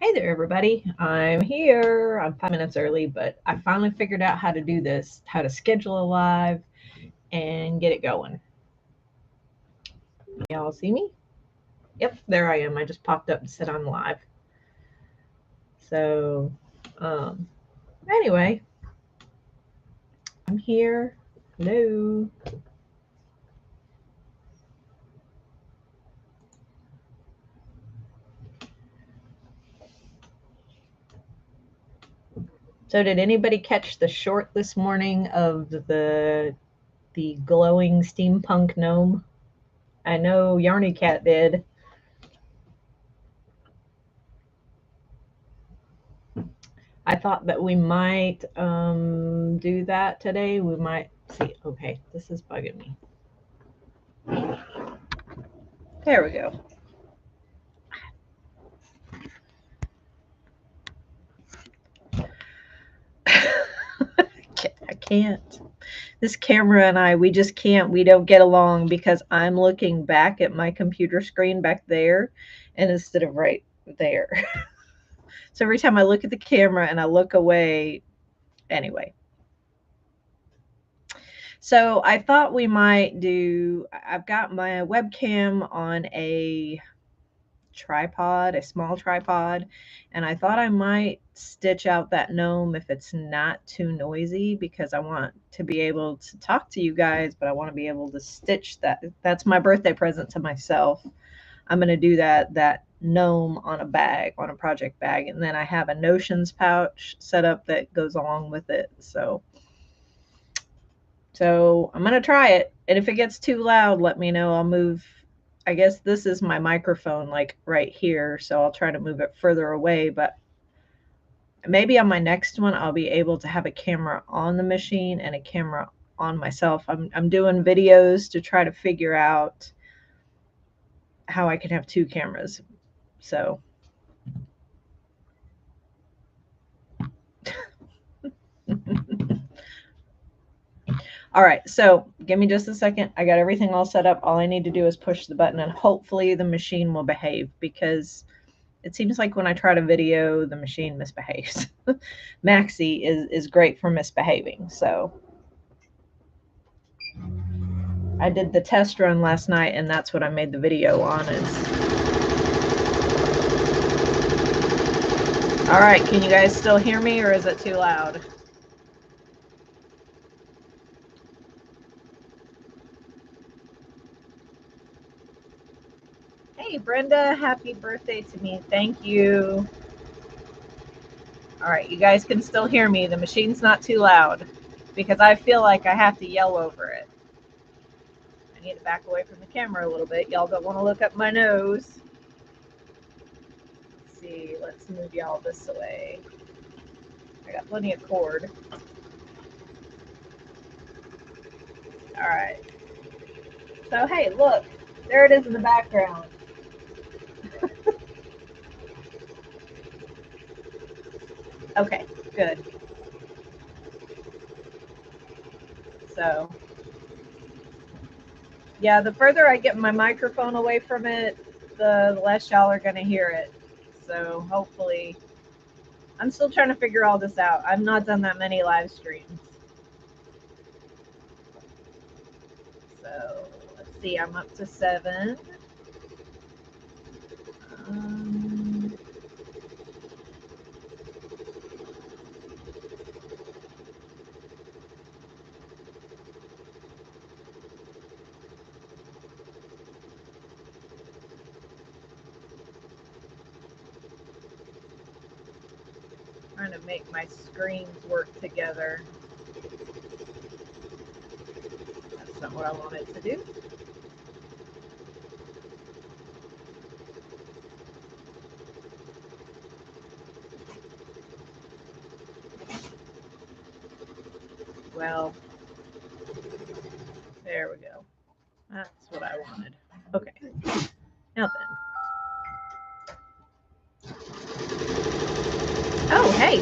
Hey there, everybody. I'm here. I'm 5 minutes early, but I finally figured out how to do this, how to schedule a live and get it going. Y'all see me? Yep, there I am. I just popped up and said I'm live. So, um, anyway, I'm here. Hello. So, did anybody catch the short this morning of the glowing steampunk gnome? I know Yarny Cat did. I thought that we might do that today. We might see. Okay, this is bugging me. There we go. I can't. This camera and I, we just can't. We don't get along because I'm looking back at my computer screen back there and instead of right there. So every time I look at the camera and I look away, anyway. So I thought we might do, I've got my webcam on a tripod, a small tripod, and I thought I might stitch out that gnome if it's not too noisy because I want to be able to talk to you guys, but I want to be able to stitch that. That's my birthday present to myself. I'm going to do that gnome on a bag, on a project bag, and then I have a notions pouch set up that goes along with it. So I'm going to try it. And if it gets too loud, let me know. I'll move. I guess this is my microphone like right here. So I'll try to move it further away. But maybe on my next one, I'll be able to have a camera on the machine and a camera on myself. I'm doing videos to try to figure out how I can have two cameras. So. All right, so give me just a second. I got everything all set up. All I need to do is push the button and hopefully the machine will behave because it seems like when I try to video, the machine misbehaves. Maxie is great for misbehaving. So I did the test run last night and that's what I made the video on. All right, can you guys still hear me or is it too loud? Hey, Brenda, happy birthday to me. Thank you. All right, you guys can still hear me. The machine's not too loud because I feel like I have to yell over it. I need to back away from the camera a little bit. Y'all don't want to look up my nose. Let's see, let's move y'all this way. I got plenty of cord. All right. So, hey, look, there it is in the background. Okay, good. So, yeah, the further I get my microphone away from it, the less y'all are going to hear it. So, hopefully, I'm still trying to figure all this out. I've not done that many live streams. So, let's see, I'm up to 7. Trying to make my screens work together. That's not what I wanted to do. Well, there we go. That's what I wanted. Okay. Now then. Oh, hey.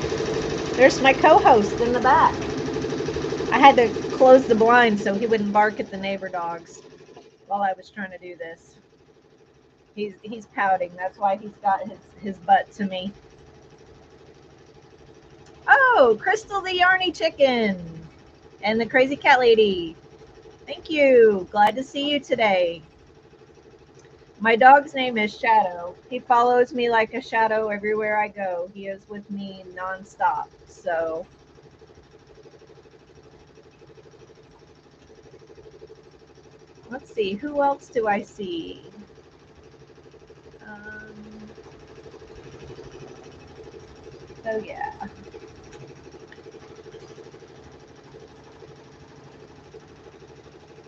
There's my co-host in the back. I had to close the blind so he wouldn't bark at the neighbor dogs while I was trying to do this. He's pouting. That's why he's got his butt to me. Hello, Crystal the Yarny Chicken and the Crazy Cat Lady. Thank you. Glad to see you today. My dog's name is Shadow. He follows me like a shadow everywhere I go. He is with me nonstop. So let's see. Who else do I see? So yeah.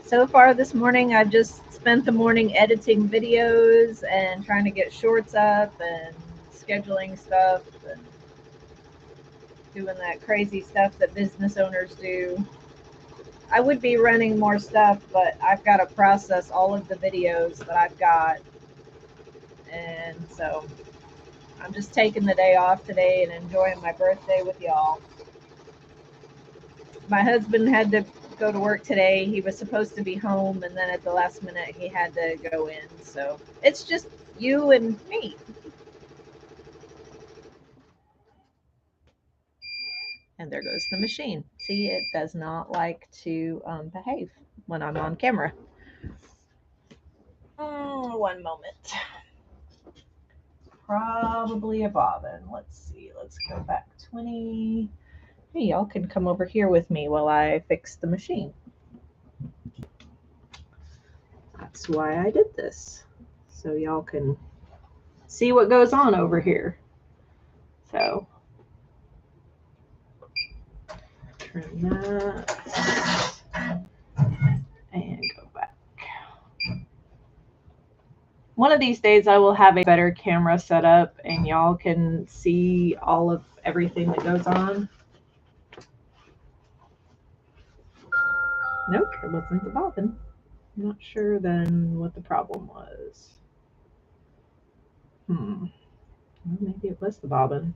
So far this morning, I've just spent the morning editing videos and trying to get shorts up and scheduling stuff and doing that crazy stuff that business owners do. I would be running more stuff, but I've got to process all of the videos that I've got. And so I'm just taking the day off today and enjoying my birthday with y'all. My husband had to go to work today. He was supposed to be home, and then at the last minute he had to go in. So it's just you and me. And there goes the machine. See, it does not like to behave when I'm on camera. One moment. Probably a bobbin. Let's see. Let's go back 20. Hey, y'all can come over here with me while I fix the machine. That's why I did this. So y'all can see what goes on over here. So turn that and go back. One of these days I will have a better camera set up and y'all can see all of everything that goes on. Nope, it wasn't the bobbin. I'm not sure then what the problem was. Well, maybe it was the bobbin.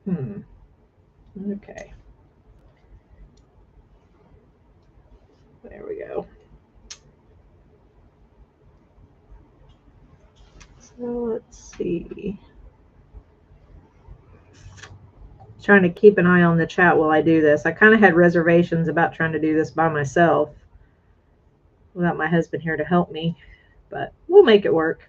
Okay. There we go. So let's see. Trying to keep an eye on the chat while I do this. I kind of had reservations about trying to do this by myself without my husband here to help me, but we'll make it work.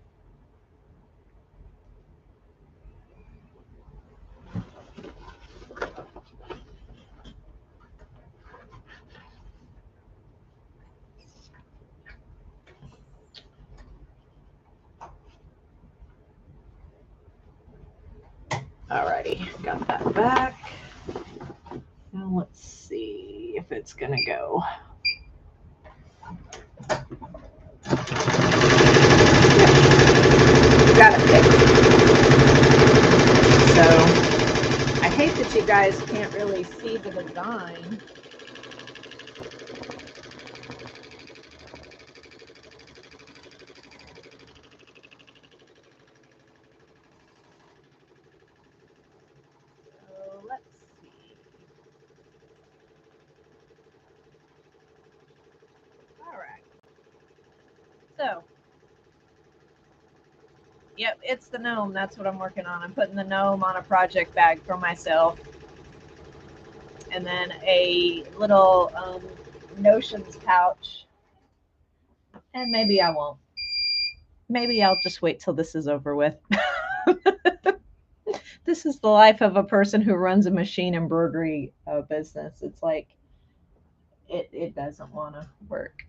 Alrighty, got that back. Now let's see if it's gonna go. Got it fixed. So I hate that you guys can't really see the design. So let's see. All right. So, yep, it's the gnome. That's what I'm working on. I'm putting the gnome on a project bag for myself. And then a little notions pouch. And maybe I won't. Maybe I'll just wait till this is over with. This is the life of a person who runs a machine embroidery business. It's like it doesn't want to work.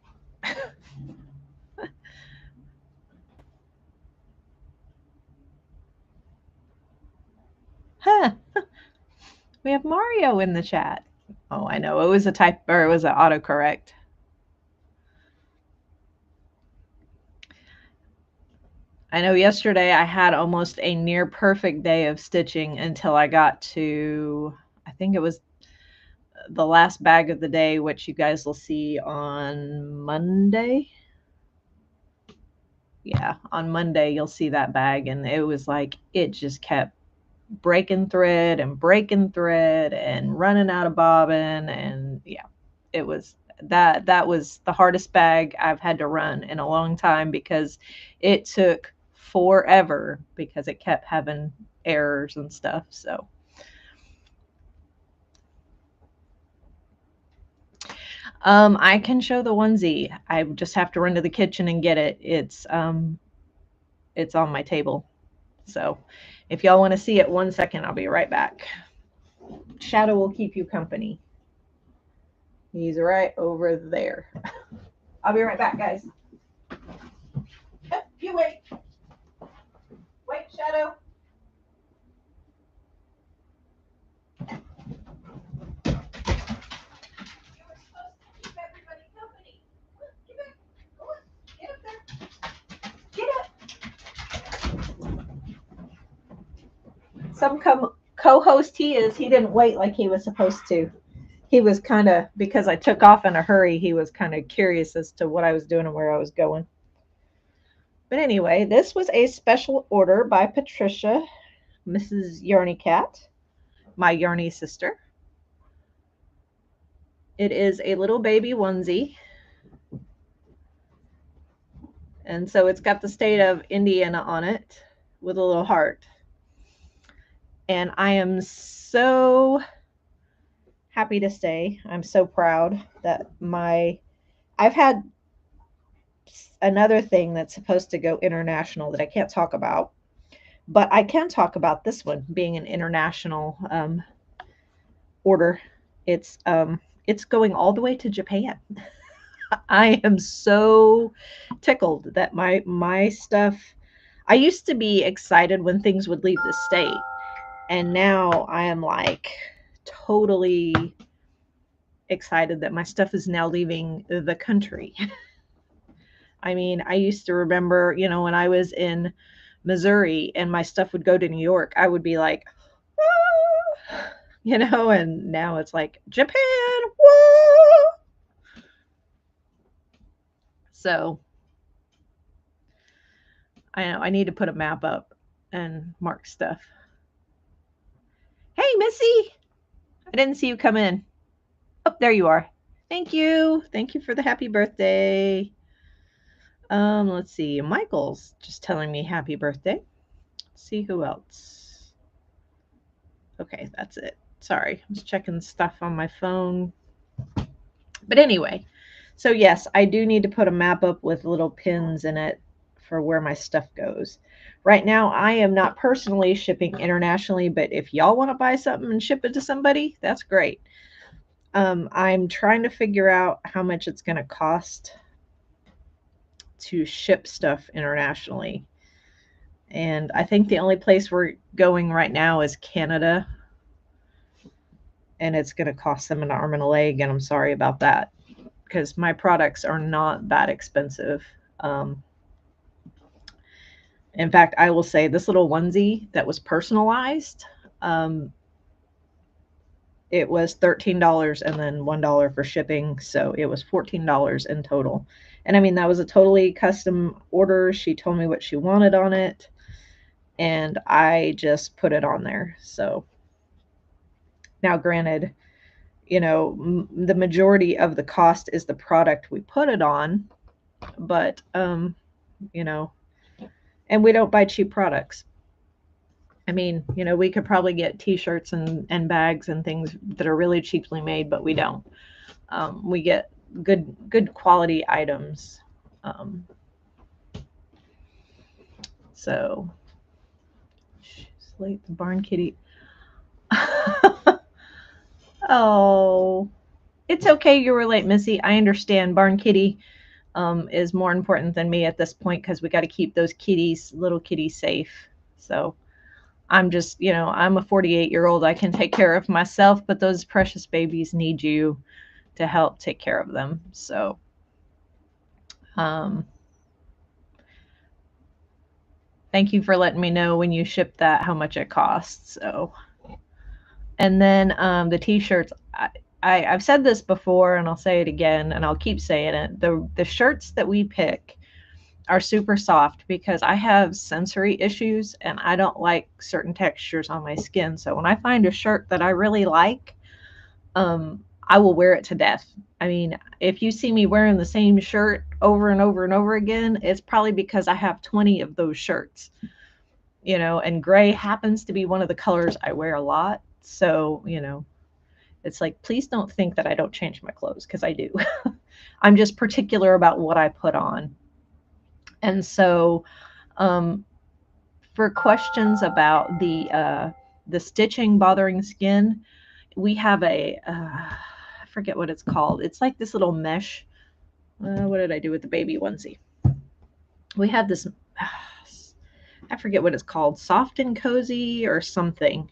Huh. We have Mario in the chat. Oh, I know. It was a type, or it was an autocorrect. I know yesterday I had almost a near perfect day of stitching until I got to, I think it was the last bag of the day, which you guys will see on Monday. Yeah, on Monday you'll see that bag, and it was like it just kept breaking thread and running out of bobbin, and yeah, it was that was the hardest bag I've had to run in a long time because it took forever because it kept having errors and stuff. So I can show the onesie. I just have to run to the kitchen and get it. It's on my table. So if y'all want to see it, 1 second, I'll be right back. Shadow will keep you company. He's right over there. I'll be right back, guys. You wait. Wait, Shadow. Some co-host he is. He didn't wait like he was supposed to. He was kind of, because I took off in a hurry, he was kind of curious as to what I was doing and where I was going. But anyway, this was a special order by Patricia, Mrs. Yarny Cat, my Yarny sister. It is a little baby onesie. And so it's got the state of Indiana on it with a little heart. And I am so happy to say, I'm so proud that I've had another thing that's supposed to go international that I can't talk about, but I can talk about this one being an international order. It's going all the way to Japan. I am so tickled that my stuff. I used to be excited when things would leave the state, and now I am like totally excited that my stuff is now leaving the country. I mean, I used to remember, when I was in Missouri and my stuff would go to New York, I would be like, ah! And now it's like Japan, whoa! So I know I need to put a map up and mark stuff. Hey, Missy, I didn't see you come in. Oh, there you are. Thank you. Thank you for the happy birthday. Let's see. Michael's just telling me happy birthday. Let's see who else. Okay, that's it. Sorry, I was checking stuff on my phone. But anyway, so yes, I do need to put a map up with little pins in it for where my stuff goes. Right now, I am not personally shipping internationally, but if y'all want to buy something and ship it to somebody, that's great. I'm trying to figure out how much it's going to cost to ship stuff internationally. And I think the only place we're going right now is Canada. And it's going to cost them an arm and a leg. And I'm sorry about that because my products are not that expensive. In fact, I will say this little onesie that was personalized, it was $13 and then $1 for shipping. So it was $14 in total. And I mean, that was a totally custom order. She told me what she wanted on it, and I just put it on there. So now, granted, the majority of the cost is the product we put it on, but, and we don't buy cheap products. I mean, we could probably get t-shirts and bags and things that are really cheaply made, but we don't. We get good quality items. So, Slate the barn kitty. Oh, it's okay. You were late, Missy. I understand. Barn kitty is more important than me at this point because we got to keep those little kitties safe. So I'm just, I'm a 48-year-old. I can take care of myself, but those precious babies need you to help take care of them. So, thank you for letting me know when you ship that, how much it costs. So, and then the t-shirts, I've said this before and I'll say it again and I'll keep saying it. The shirts that we pick are super soft because I have sensory issues and I don't like certain textures on my skin. So when I find a shirt that I really like, I will wear it to death. I mean, if you see me wearing the same shirt over and over and over again, it's probably because I have 20 of those shirts, and gray happens to be one of the colors I wear a lot. So, It's like, please don't think that I don't change my clothes, because I do. I'm just particular about what I put on. And so, um, for questions about the stitching bothering skin, we have I forget what it's called. It's like this little mesh. What did I do with the baby onesie? We have this. I forget what it's called, soft and cozy or something.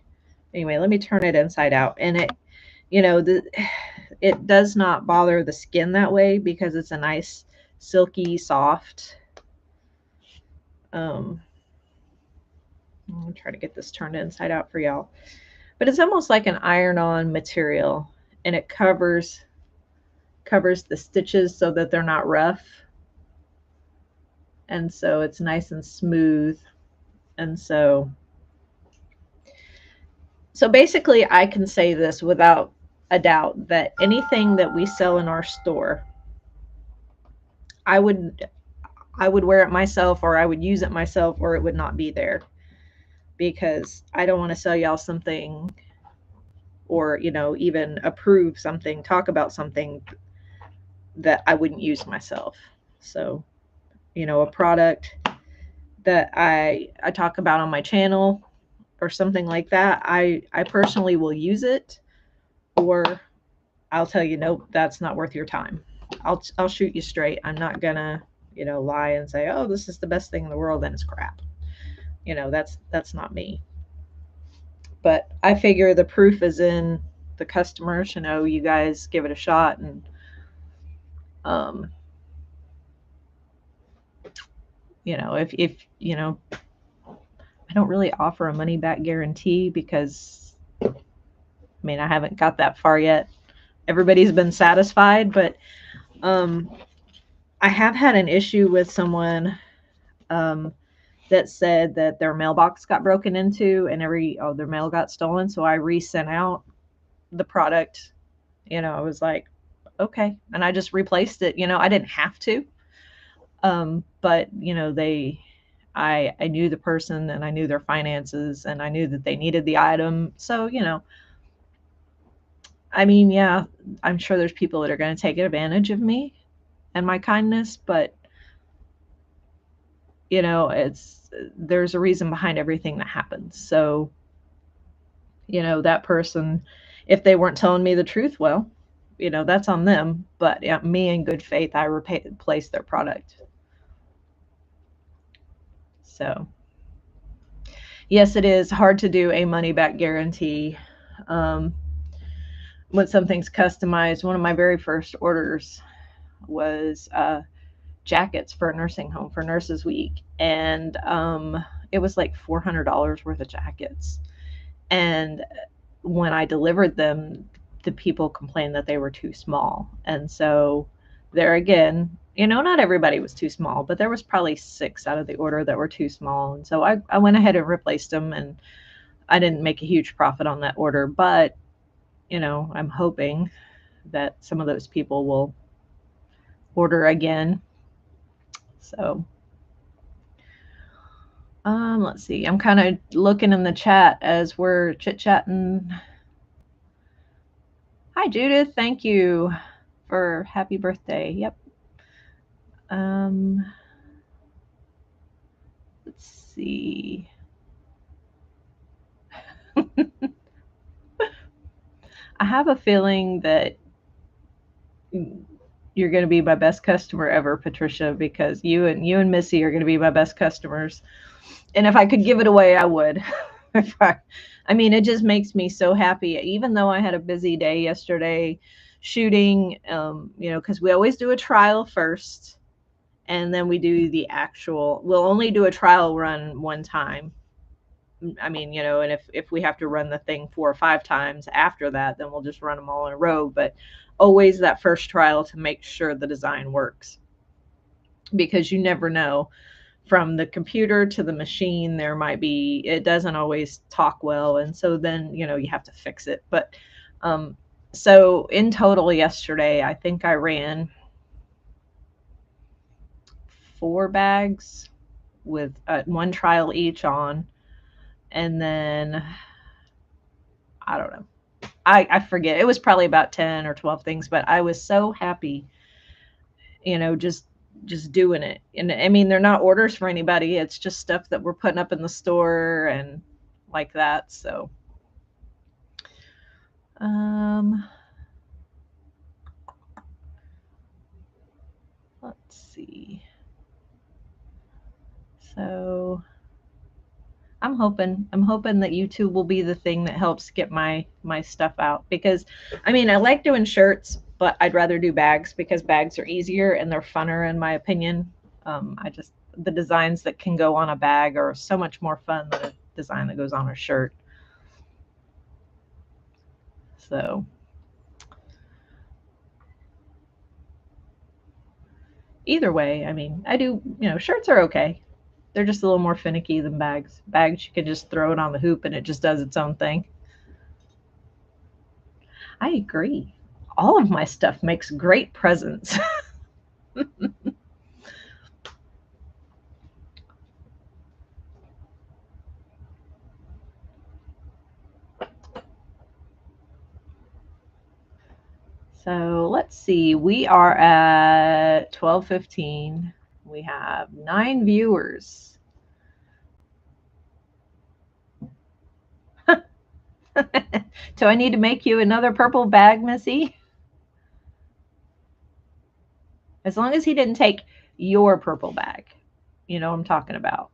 Anyway, let me turn it inside out, and it does not bother the skin that way because it's a nice silky soft. I'm gonna try to get this turned inside out for y'all, but it's almost like an iron-on material, and it covers the stitches so that they're not rough, and so it's nice and smooth. And so basically, I can say this without a doubt, that anything that we sell in our store, I would I would wear it myself, or I would use it myself, or it would not be there, because I don't want to sell y'all something, or even approve something, talk about something that I wouldn't use myself. So, a product that I talk about on my channel or something like that, I personally will use it, or I'll tell you, nope, that's not worth your time. I'll shoot you straight. I'm not gonna, lie and say, oh, this is the best thing in the world, and it's crap. That's not me. But I figure the proof is in the customers. You guys give it a shot, and um, if I don't really offer a money back guarantee, because I haven't got that far yet. Everybody's been satisfied, but um, I have had an issue with someone um, that said that their mailbox got broken into, and their mail got stolen. So I resent out the product. I was like, okay, and I just replaced it. I didn't have to, but I knew the person, and I knew their finances, and I knew that they needed the item. So yeah, I'm sure there's people that are going to take advantage of me and my kindness, but there's a reason behind everything that happens. So that person, if they weren't telling me the truth, well, that's on them. But yeah, me, in good faith, I replaced their product. So yes, it is hard to do a money back guarantee um, when something's customized. One of my very first orders was jackets for a nursing home for Nurses Week, and it was like $400 worth of jackets. And when I delivered them, the people complained that they were too small. And so there again, not everybody was too small, but there was probably 6 out of the order that were too small. And so I went ahead and replaced them, and I didn't make a huge profit on that order, but I'm hoping that some of those people will order again. So let's see. I'm kind of looking in the chat as we're chit-chatting. Hi, Judith. Thank you for happy birthday. Yep. Let's see. I have a feeling that you're going to be my best customer ever, Patricia, because you and Missy are going to be my best customers. And if I could give it away, I would. It just makes me so happy. Even though I had a busy day yesterday shooting, because we always do a trial first, and then we do the actual. We'll only do a trial run one time. And if we have to run the thing 4 or 5 times after that, then we'll just run them all in a row. But always that first trial to make sure the design works, because you never know. From the computer to the machine, it doesn't always talk well, and so then you have to fix it. But so in total yesterday, I think I ran 4 bags with 1 trial each on, and then I don't know, I forget. It was probably about 10 or 12 things, but I was so happy, just doing it. And I mean, they're not orders for anybody. It's just stuff that we're putting up in the store and like that. So, um, let's see. So, I'm hoping that YouTube will be the thing that helps get my stuff out, because I mean, I like doing shirts, but I'd rather do bags because bags are easier and they're funner in my opinion. I just the designs that can go on a bag are so much more fun than a design that goes on a shirt. So either way, I mean, I do, shirts are okay. They're just a little more finicky than bags. Bags, you can just throw it on the hoop and it just does its own thing. I agree. All of my stuff makes great presents. So let's see. We are at 12:15. We have 9 viewers. Do I need to make you another purple bag, Missy? As long as he didn't take your purple bag. You know what I'm talking about.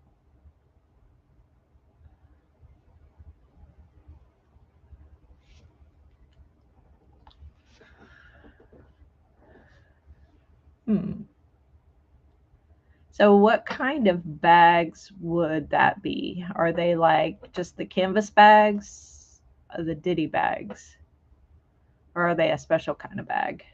Hmm. So what kind of bags would that be? Are they like just the canvas bags, or the ditty bags? Or are they a special kind of bag?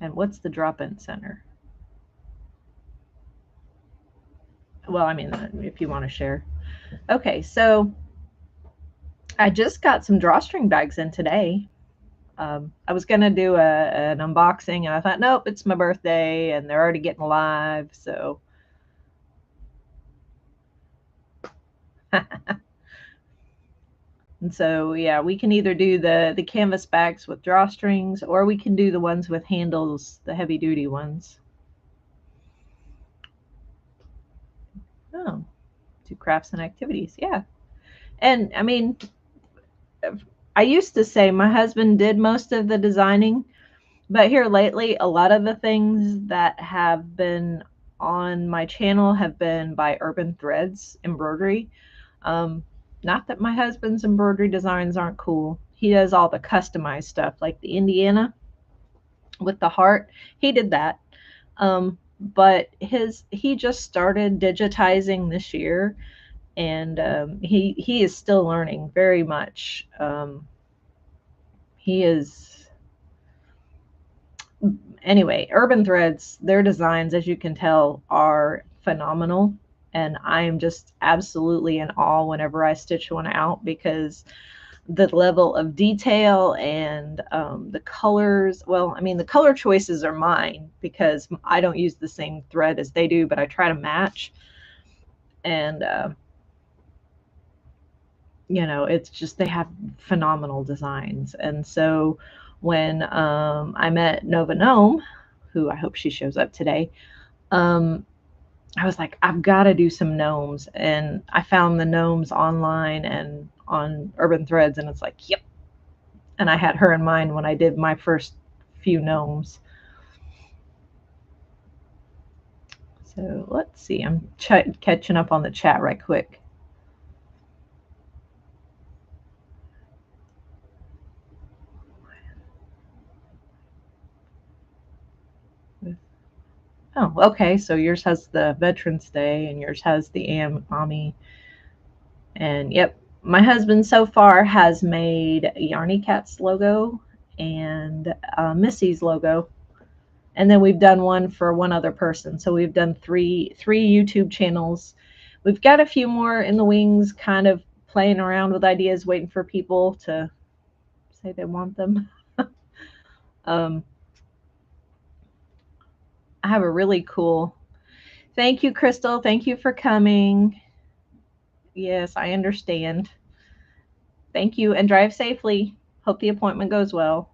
And what's the drop-in center? Well, I mean, if you want to share. Okay, so I just got some drawstring bags in today. I was gonna do an unboxing, and I thought, nope, it's my birthday, and they're already getting live. So, and so yeah, we can either do the canvas bags with drawstrings, or we can do the ones with handles, the heavy duty ones. Oh, do crafts and activities, yeah. And I mean, I used to say my husband did most of the designing. But here lately, a lot of the things that have been on my channel have been by Urban Threads embroidery. Um, Not that my husband's embroidery designs aren't cool. He does all the customized stuff, like the Indiana with the heart. He did that. But he just started digitizing this year, and he is still learning very much. He is Anyway, Urban Threads, their designs, as you can tell, are phenomenal. And I am just absolutely in awe whenever I stitch one out, because the level of detail and the colors. Well, I mean, the color choices are mine because I don't use the same thread as they do, but I try to match. And, it's just they have phenomenal designs. And so when I met Nova Gnome, who I hope she shows up today, um, I was like, I've got to do some gnomes. And I found the gnomes online and on Urban Threads, and it's like, yep. And I had her in mind when I did my first few gnomes. So let's see. I'm catching up on the chat right quick. Oh, okay. So yours has the Veterans Day, and yours has the Army. And yep, my husband so far has made Yarny Cat's logo and Missy's logo, and then we've done one for one other person. So we've done three YouTube channels. We've got a few more in the wings, kind of playing around with ideas, waiting for people to say they want them. um, I have a really cool. Thank you, Crystal. Thank you for coming. Yes, I understand. Thank you, and drive safely. Hope the appointment goes well.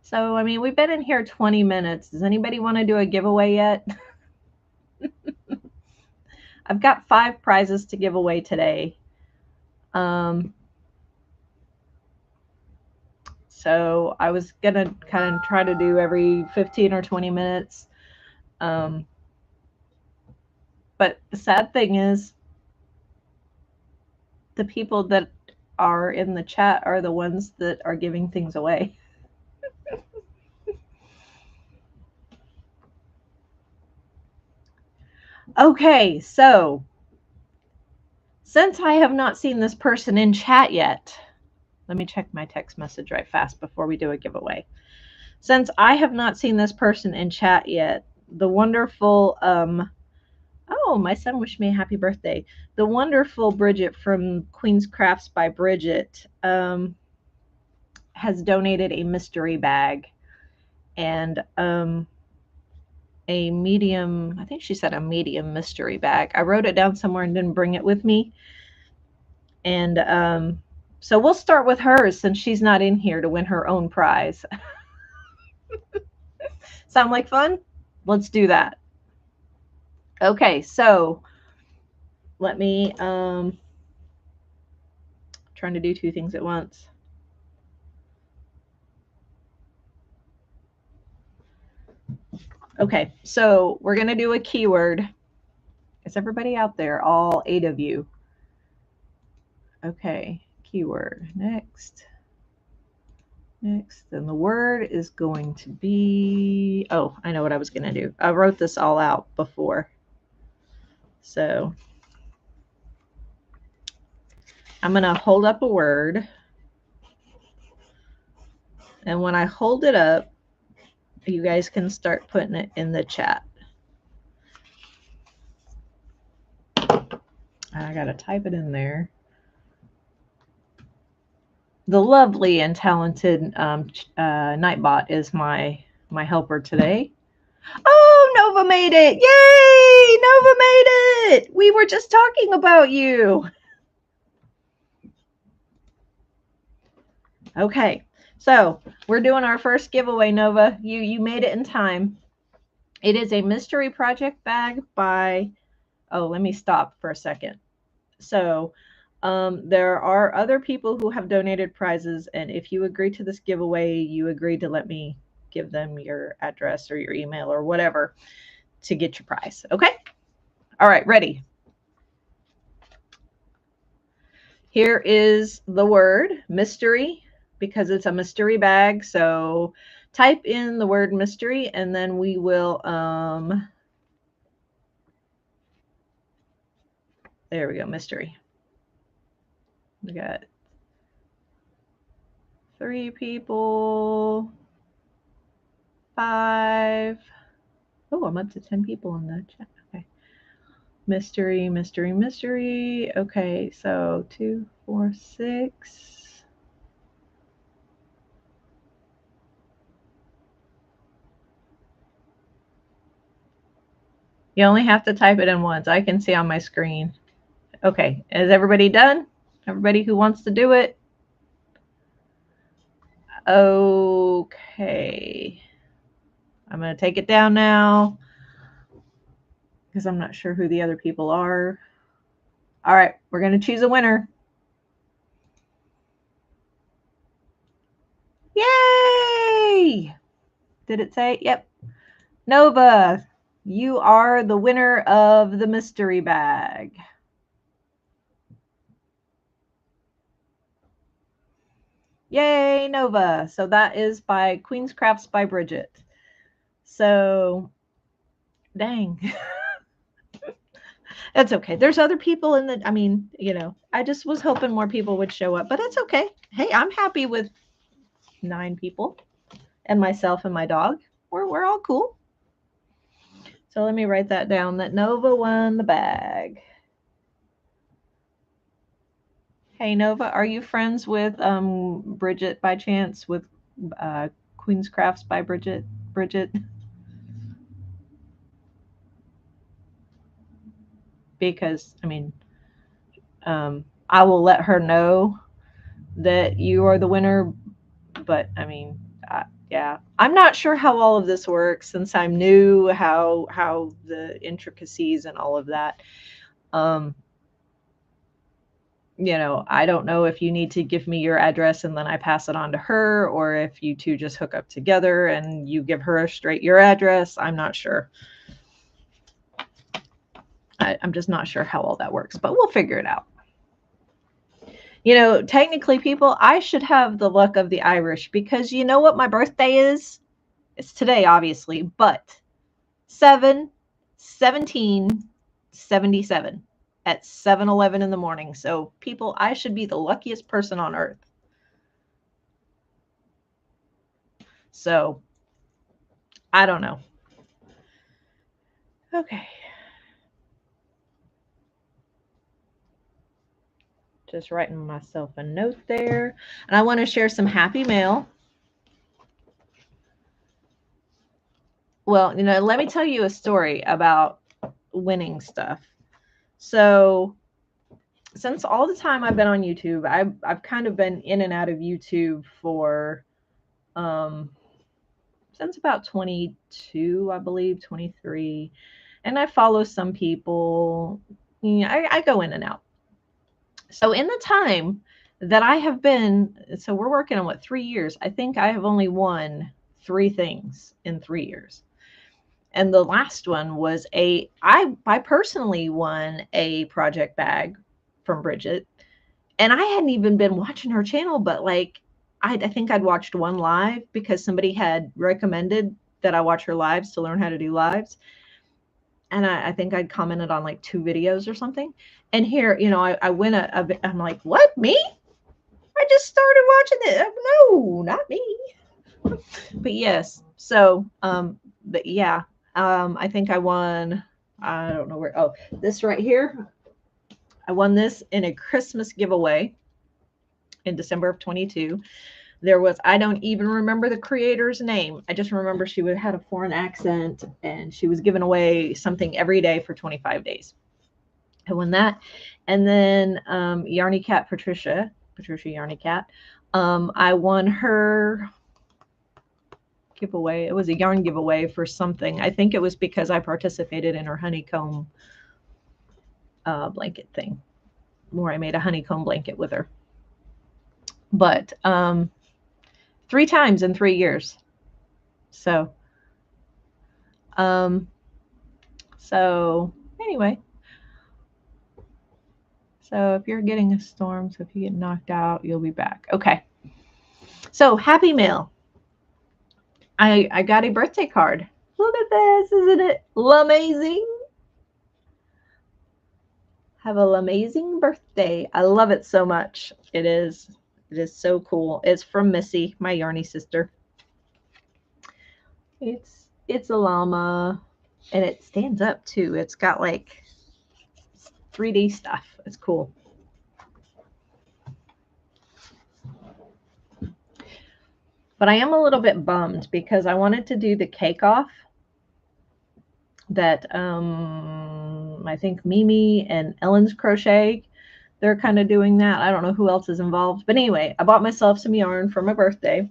So, I mean, we've been in here 20 minutes. Does anybody want to do a giveaway yet? I've got 5 prizes to give away today. So I was going to kind of try to do every 15 or 20 minutes. But the sad thing is, the people that are in the chat are the ones that are giving things away. Okay, so since I have not seen this person in chat yet, let me check my text message right fast before we do a giveaway. Since I have not seen this person in chat yet, the wonderful, oh, my son wished me a happy birthday. The wonderful Bridget from Queen's Crafts by Bridget has donated a mystery bag and a medium, I think she said a medium mystery bag. I wrote it down somewhere and didn't bring it with me. And so we'll start with hers since she's not in here to win her own prize. Sound like fun? Let's do that. Okay, so let me trying to do 2 things at once. Okay, so we're going to do a keyword. Is everybody out there? All 8 of you. Okay, keyword. Next. Next. And the word is going to be, oh, I know what I was going to do. I wrote this all out before. So I'm going to hold up a word. And when I hold it up, you guys can start putting it in the chat. I got to type it in there. The lovely and talented Nightbot is my helper today. Oh, Nova made it. Yay! Nova made it. We were just talking about you. Okay, so we're doing our first giveaway, Nova. You made it in time. It is a mystery project bag by, oh, let me stop for a second. So there are other people who have donated prizes, and if you agree to this giveaway, you agree to let me give them your address or your email or whatever to get your prize. Okay? All right, ready. Here is the word mystery, because it's a mystery bag. So type in the word mystery, and then we will, there we go, mystery. We got 3 people, 5. Oh, I'm up to 10 people in the chat. Okay. Mystery, mystery, mystery. Okay, so 2, 4, 6. You only have to type it in once. I can see on my screen. Okay, is everybody done? Everybody who wants to do it? Okay. I'm going to take it down now because I'm not sure who the other people are. All right, we're going to choose a winner. Yay! Did it say? Yep. Nova, you are the winner of the mystery bag. Yay, Nova. So that is by Queen's Crafts by Bridget. So, dang. That's okay. There's other people in the, I mean, you know, I just was hoping more people would show up, but it's okay. Hey, I'm happy with 9 people and myself and my dog. We're all cool. So let me write that down, that Nova won the bag. Hey Nova, are you friends with Bridget by chance, with Queen's Crafts by Bridget? Bridget? Because I mean, I will let her know that you are the winner. But I mean, yeah, I'm not sure how all of this works since I'm new. How the intricacies and all of that. Um, I don't know if you need to give me your address and then I pass it on to her, or if you two just hook up together and you give her straight your address. I'm not sure. I'm just not sure how all that works, but we'll figure it out. Technically, people, I should have the luck of the Irish because you know what my birthday is? It's today, obviously, but 7/17/77 at 7:11 in the morning. So, people, I should be the luckiest person on earth. So, I don't know. Okay. Just writing myself a note there. And I want to share some happy mail. Well, let me tell you a story about winning stuff. So, since all the time I've been on YouTube, I've kind of been in and out of YouTube for since about 22, I believe, 23. And I follow some people. I go in and out. So in the time that I have been, so we're working on 3 years. I think I have only won 3 things in 3 years. And the last one was I personally won a project bag from Bridget. And I hadn't even been watching her channel, but like I think I'd watched one live because somebody had recommended that I watch her lives to learn how to do lives. And I think I'd commented on like 2 videos or something. And here, I win I'm like, what, me? I just started watching it. No, not me. But yes, so, but yeah, I think I won, I don't know where, oh, this right here. I won this in a Christmas giveaway in December of 22. There was, I don't even remember the creator's name. I just remember she had a foreign accent and she was giving away something every day for 25 days. I won that. And then Yarny Cat Patricia Yarny Cat. I won her giveaway. It was a yarn giveaway for something. I think it was because I participated in her honeycomb blanket thing, where I made a honeycomb blanket with her. But 3 times in 3 years. So anyway. So if you're getting a storm, so if you get knocked out, you'll be back. Okay. So happy mail. I got a birthday card. Look at this, isn't it amazing? Have an amazing birthday. I love it so much. It is so cool. It's from Missy, my Yarny sister. It's a llama, and it stands up too. It's got like 3D stuff. It's cool. But I am a little bit bummed because I wanted to do the cake off that I think Mimi and Ellen's Crochet, they're kind of doing that. I don't know who else is involved. But anyway, I bought myself some yarn for my birthday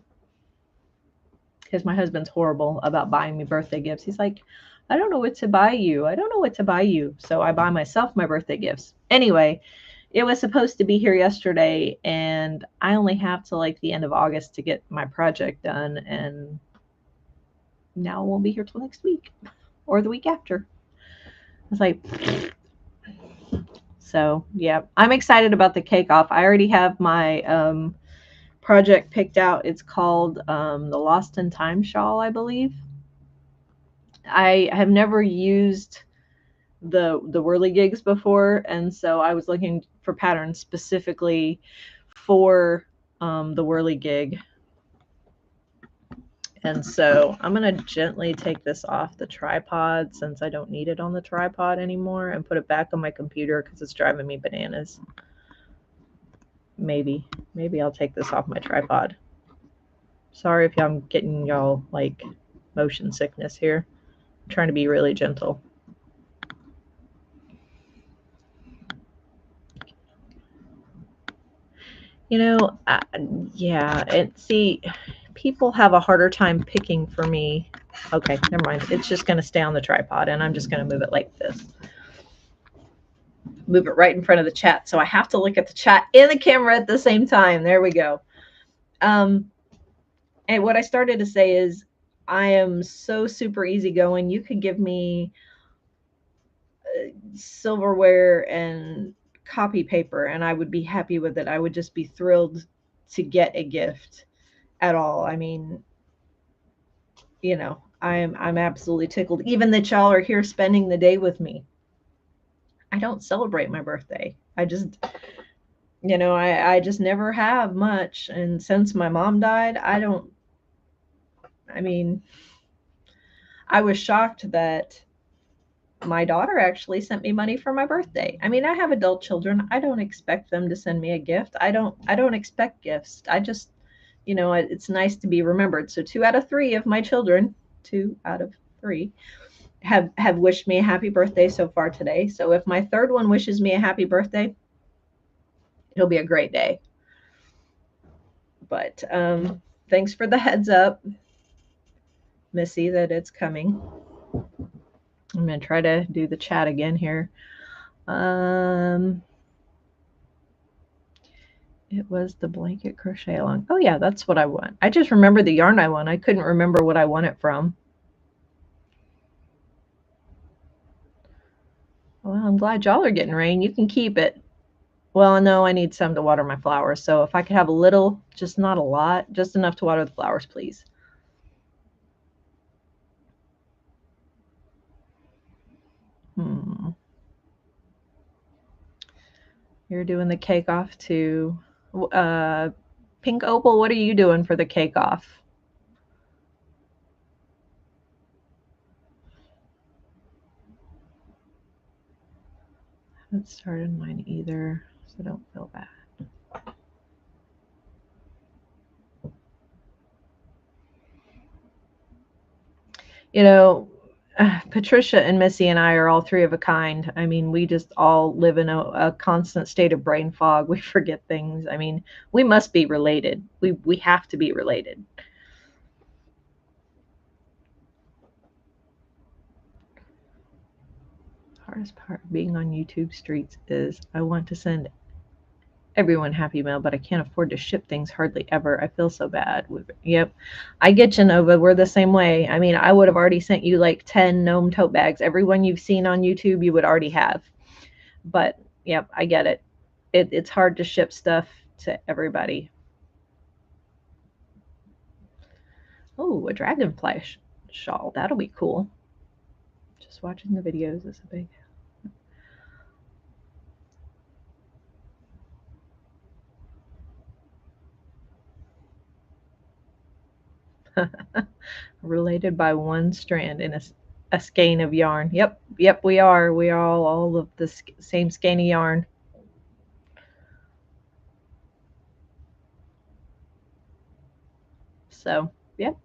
because my husband's horrible about buying me birthday gifts. He's like, I don't know what to buy you. I don't know what to buy you. So I buy myself my birthday gifts. Anyway, it was supposed to be here yesterday, and I only have till like the end of August to get my project done. And now it won't be here till next week or the week after. It's like, so yeah, I'm excited about the cake off. I already have my project picked out. It's called the Lost in Time shawl, I believe. I have never used the whirligigs before, and so I was looking for patterns specifically for the whirligig. And so I'm going to gently take this off the tripod since I don't need it on the tripod anymore, and put it back on my computer because it's driving me bananas. maybe I'll take this off my tripod. Sorry if I'm getting y'all like motion sickness here. I'm trying to be really gentle. You know, yeah, and see, people have a harder time picking for me. Okay, never mind. It's just going to stay on the tripod, and I'm just going to move it like this. Move it right in front of the chat. So I have to look at the chat and the camera at the same time. There we go. And what I started to say is I am so super easygoing. You could give me silverware and copy paper and I would be happy with it. I would just be thrilled to get a gift at all. I mean, you know, I'm absolutely tickled. Even that y'all are here spending the day with me. I don't celebrate my birthday. I just, you know, I just never have much. And since my mom died, I mean, I was shocked that my daughter actually sent me money for my birthday. I mean, I have adult children. I don't expect them to send me a gift. I don't expect gifts. I just, you know, it's nice to be remembered. So 2 out of 3 of my children, 2 out of 3 have wished me a happy birthday so far today. So if my third one wishes me a happy birthday, it'll be a great day. But thanks for the heads up, Missy, that it's coming. I'm going to try to do the chat again here. It was the blanket crochet along. Oh yeah, that's what I want. I just remember the yarn I want. I couldn't remember what I want it from. Well, I'm glad y'all are getting rain. You can keep it. Well, no, I need some to water my flowers. So if I could have a little, just not a lot, just enough to water the flowers, please. You're doing the cake off too. Pink Opal, what are you doing for the cake off? I haven't started mine either, so don't feel bad. You know, Patricia and Missy and I are all 3 of a kind. I mean, we just all live in a constant state of brain fog. We forget things. I mean, we must be related. We have to be related. Hardest part of being on YouTube streets is I want to send everyone happy mail, but I can't afford to ship things hardly ever. I feel so bad. Yep. I get you, Nova. We're the same way. I mean, I would have already sent you like 10 gnome tote bags. Everyone you've seen on YouTube, you would already have. But yep, I get it. It's hard to ship stuff to everybody. Oh, a dragonfly shawl. That'll be cool. Just watching the videos is a big. Related by one strand in a skein of yarn. Yep, we are. We are all of the same skein of yarn. So, yep.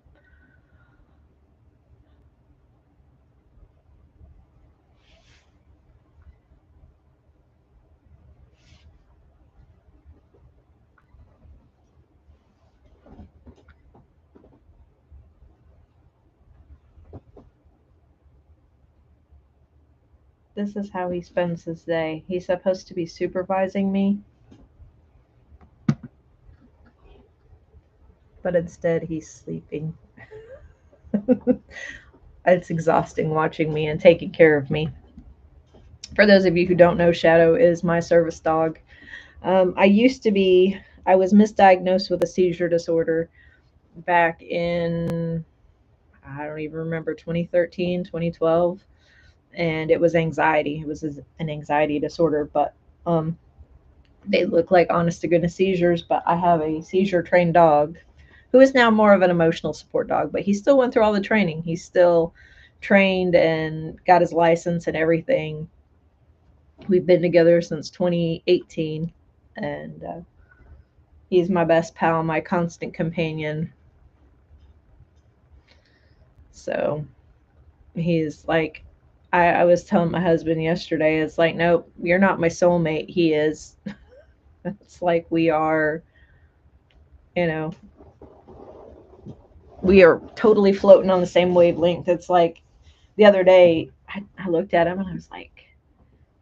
This is how he spends his day. He's supposed to be supervising me, but instead he's sleeping. It's exhausting watching me and taking care of me. For those of you who don't know, Shadow is my service dog. I was misdiagnosed with a seizure disorder back in, I don't even remember, 2013, 2012. And it was anxiety. It was an anxiety disorder, but they look like honest to goodness seizures. But I have a seizure trained dog who is now more of an emotional support dog, but he still went through all the training. He's still trained and got his license and everything. We've been together since 2018, and He's my best pal, my constant companion. So he's like, I was telling my husband yesterday, it's like, nope, you're not my soulmate. He is. It's like we are, you know, we are totally floating on the same wavelength. It's like the other day, I looked at him and I was like,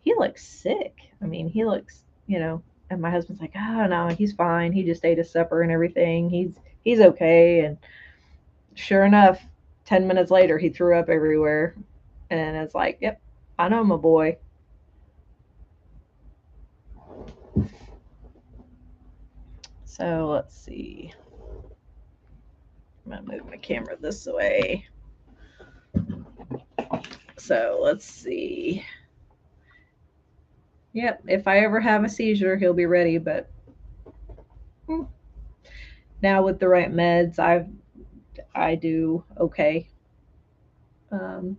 he looks sick. I mean, he looks, and my husband's like, oh no, he's fine. He just ate his supper and everything. He's okay. And sure enough, 10 minutes later, he threw up everywhere. And it's like, yep, I know my boy. So let's see. I'm gonna move my camera this way. So let's see. Yep, if I ever have a seizure, he'll be ready. But now with the right meds, I do okay. Um,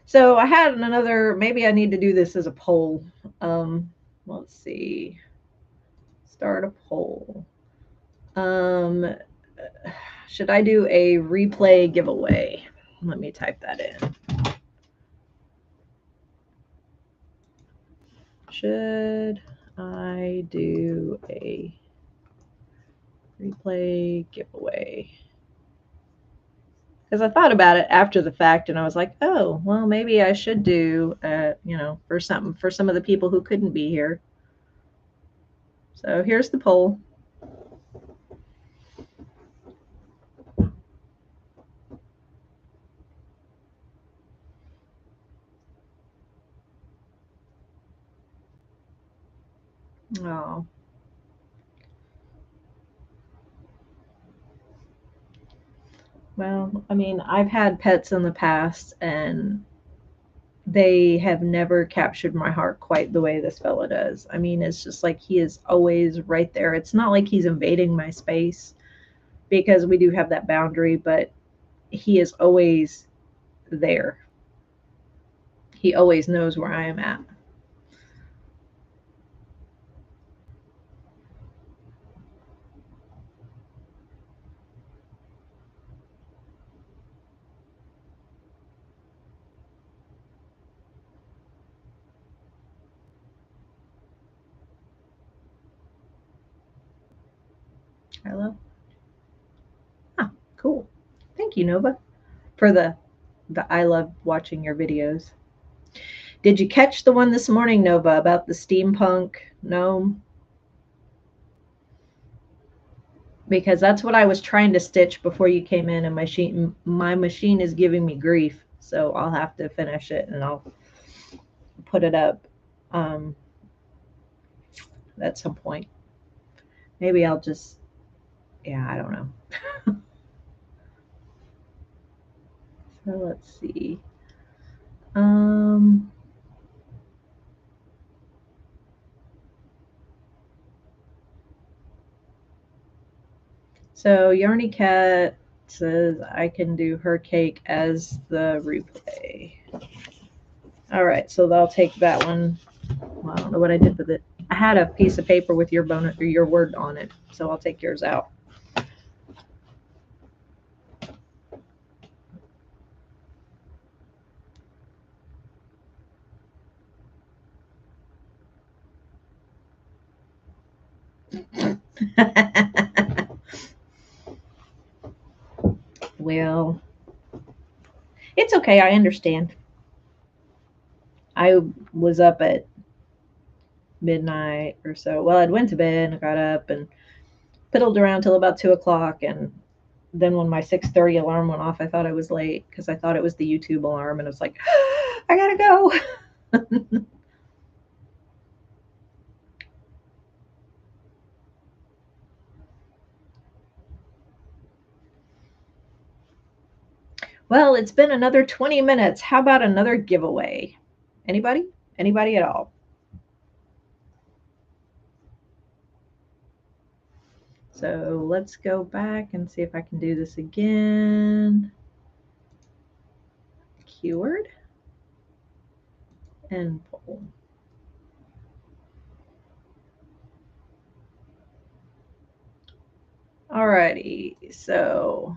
so I had another. Maybe I need to do this as a poll. Let's see. Start a poll. Um, should I do a replay giveaway? Let me type that in. Should I do a replay giveaway? Because I thought about it after the fact, and I was like, oh, well, maybe I should do, for something for some of the people who couldn't be here. So here's the poll. Oh. Well, I mean, I've had pets in the past, and they have never captured my heart quite the way this fella does. I mean, it's just like he is always right there. It's not like he's invading my space because we do have that boundary, but he is always there. He always knows where I am at. Hello. Ah, cool. Thank you, Nova, for the I love watching your videos. Did you catch the one this morning, Nova, about the steampunk gnome? Because that's what I was trying to stitch before you came in, and my machine is giving me grief, so I'll have to finish it and I'll put it up um, at some point. Maybe I'll just, yeah, I don't know. So let's see. Um, so Yarny Cat says I can do her cake as the replay. All right, so I'll take that one. Well, I don't know what I did with it. I had a piece of paper with your bonus or your word on it, so I'll take yours out. Well, it's okay. I understand. I was up at midnight or so. Well, I'd went to bed and I got up and fiddled around till about 2 o'clock, and then when my 6:30 alarm went off, I thought I was late because I thought it was the YouTube alarm, and I was like, I gotta go. Well, it's been another 20 minutes. How about another giveaway? Anybody? Anybody at all? So let's go back and see if I can do this again. Keyword and poll. Alrighty, so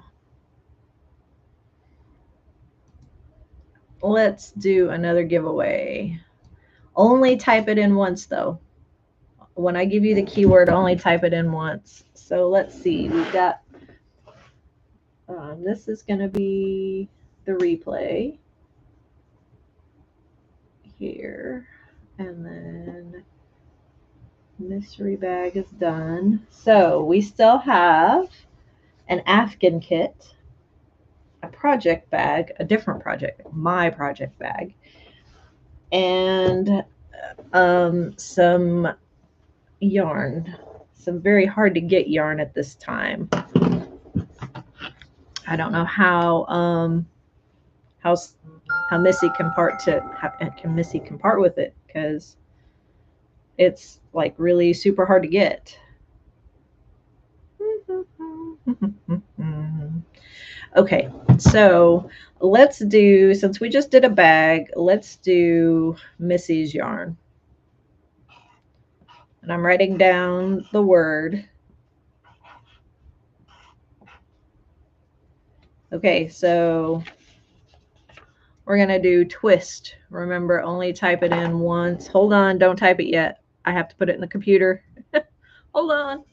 let's do another giveaway. Only type it in once though. When I give you the keyword, only type it in once. So let's see, we've got, this is going to be the replay here. And then mystery bag is done. So we still have an Afghan kit, a project bag, a different project, my project bag, and some yarn, some very hard to get yarn at this time. I don't know how Missy can part with it, because it's like really super hard to get. Okay, so let's do, since we just did a bag, let's do Missy's yarn. And I'm writing down the word. Okay, so we're going to do twist. Remember, only type it in once. Hold on, don't type it yet. I have to put it in the computer. Hold on.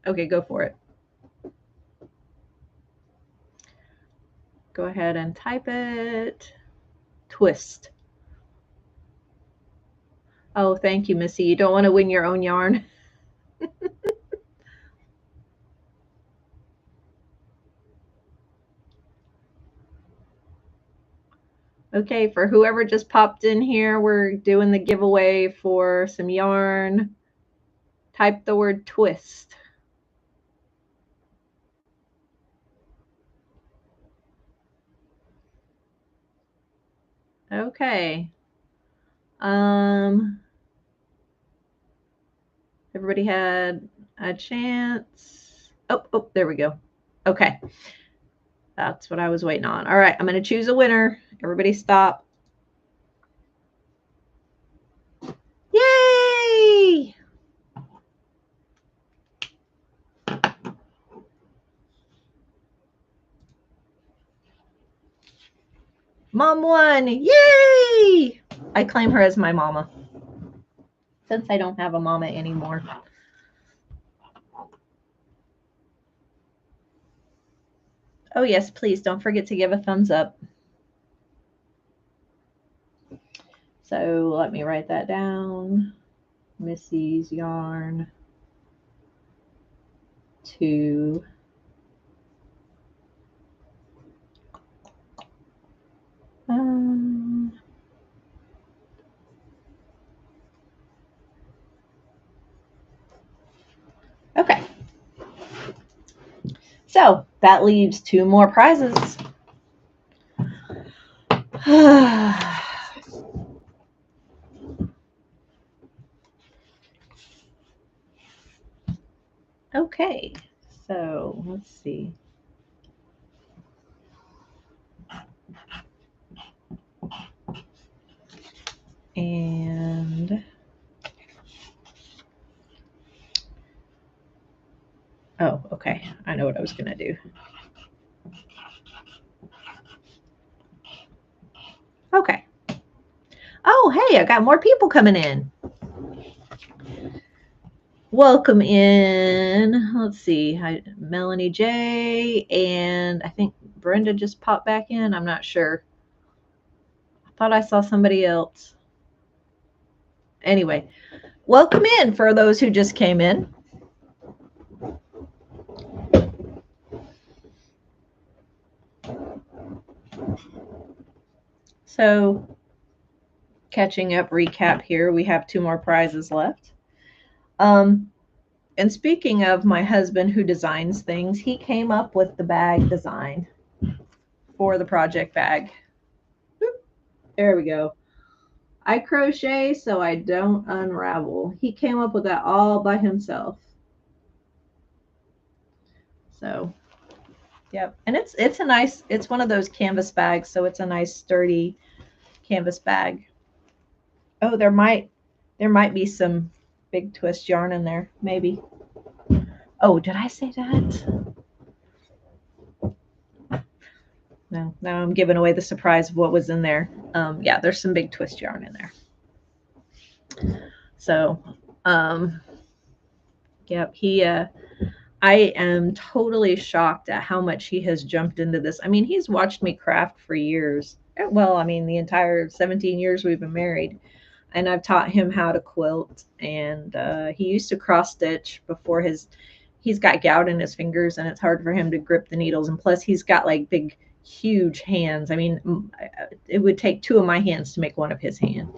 Okay, go for it. Go ahead and type it. Twist. Oh, thank you, Missy. You don't want to win your own yarn? Okay, for whoever just popped in here, we're doing the giveaway for some yarn. Type the word twist. Okay. Everybody had a chance. Oh, there we go. Okay. That's what I was waiting on. All right, I'm going to choose a winner. Everybody stop. Yay! Mom won. Yay! I claim her as my mama, since I don't have a mama anymore. Oh, yes, please don't forget to give a thumbs up. So let me write that down. Missy's yarn 2. Okay. So that leaves 2 more prizes. Okay, so let's see. And oh, okay, I know what I was going to do. Okay. Oh, hey, I got more people coming in. Welcome in. Let's see. Hi, Melanie J. And I think Brenda just popped back in. I'm not sure. I thought I saw somebody else. Anyway, welcome in for those who just came in. So, catching up, recap here. We have 2 more prizes left. And speaking of my husband who designs things, he came up with the bag design for the project bag. There we go. I crochet so I don't unravel. He came up with that all by himself. So, yep. And it's a nice, it's one of those canvas bags, so it's a nice sturdy canvas bag. Oh, there might be some big twist yarn in there, maybe. Oh, did I say that? No, now I'm giving away the surprise of what was in there. Yeah, there's some big twist yarn in there. So, um, yep, I am totally shocked at how much he has jumped into this. I mean, he's watched me craft for years. Well, I mean, the entire 17 years we've been married. And I've taught him how to quilt. And he used to cross stitch before he's got gout in his fingers and it's hard for him to grip the needles. And plus, he's got like big, huge hands. I mean, it would take two of my hands to make one of his hands.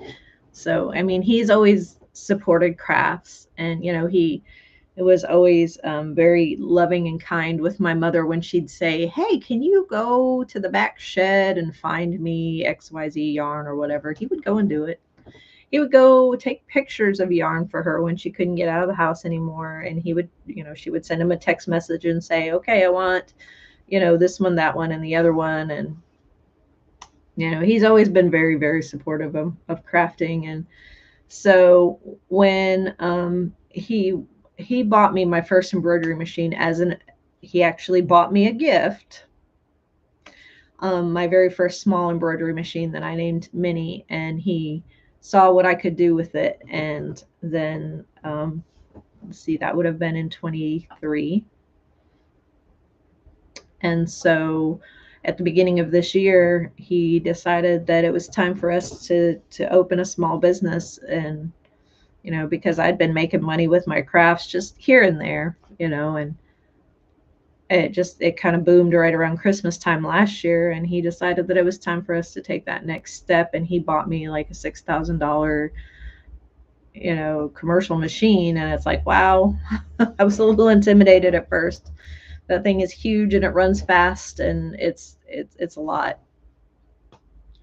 So, I mean, he's always supported crafts. And, it was always very loving and kind with my mother when she'd say, "Hey, can you go to the back shed and find me XYZ yarn or whatever?" He would go and do it. He would go take pictures of yarn for her when she couldn't get out of the house anymore. And he would, she would send him a text message and say, "Okay, I want, this one, that one, and the other one." And, he's always been very, very supportive of crafting. And so when he bought me my first embroidery machine he actually bought me a gift. My very first small embroidery machine that I named Minnie, and he saw what I could do with it. And then, let's see, that would have been in 23. And so at the beginning of this year, he decided that it was time for us to open a small business. And, because I'd been making money with my crafts just here and there, and it kind of boomed right around Christmas time last year. And he decided that it was time for us to take that next step. And he bought me like a $6,000, commercial machine. And it's like, wow, I was a little intimidated at first. That thing is huge and it runs fast and it's a lot.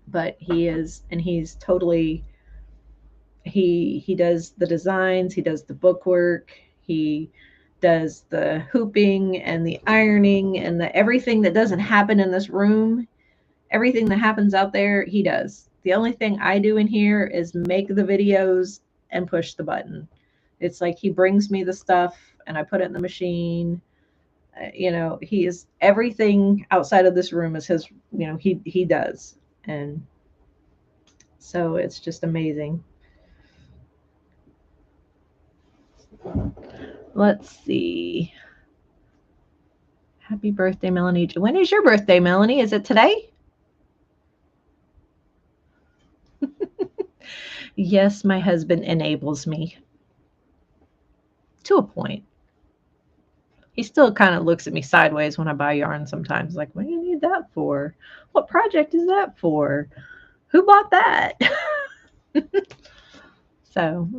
But he's totally, he does the designs, he does the bookwork, he does the hooping and the ironing and the everything that doesn't happen in this room, everything that happens out there, he does. The only thing I do in here is make the videos and push the button. It's like he brings me the stuff and I put it in the machine. He is everything outside of this room is his, he does. And so it's just amazing. Let's see. Happy birthday, Melanie. When is your birthday, Melanie? Is it today? Yes, my husband enables me to a point. He still kind of looks at me sideways when I buy yarn sometimes, like, what do you need that for? What project is that for? Who bought that? So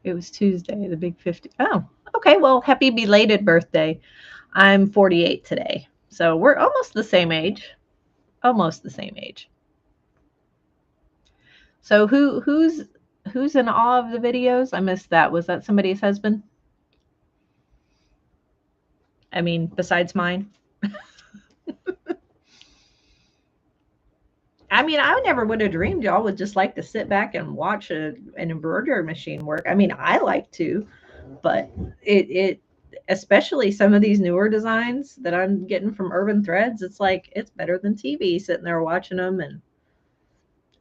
it was Tuesday, the big 50. Oh, okay. Well, happy belated birthday. I'm 48 today. So we're almost the same age. Almost the same age. So who's in awe of the videos? I missed that. Was that somebody's husband? I mean, besides mine. I mean, I never would have dreamed y'all would just like to sit back and watch an embroidery machine work. I mean, I like to, but it especially some of these newer designs that I'm getting from Urban Threads, it's like it's better than TV sitting there watching them. And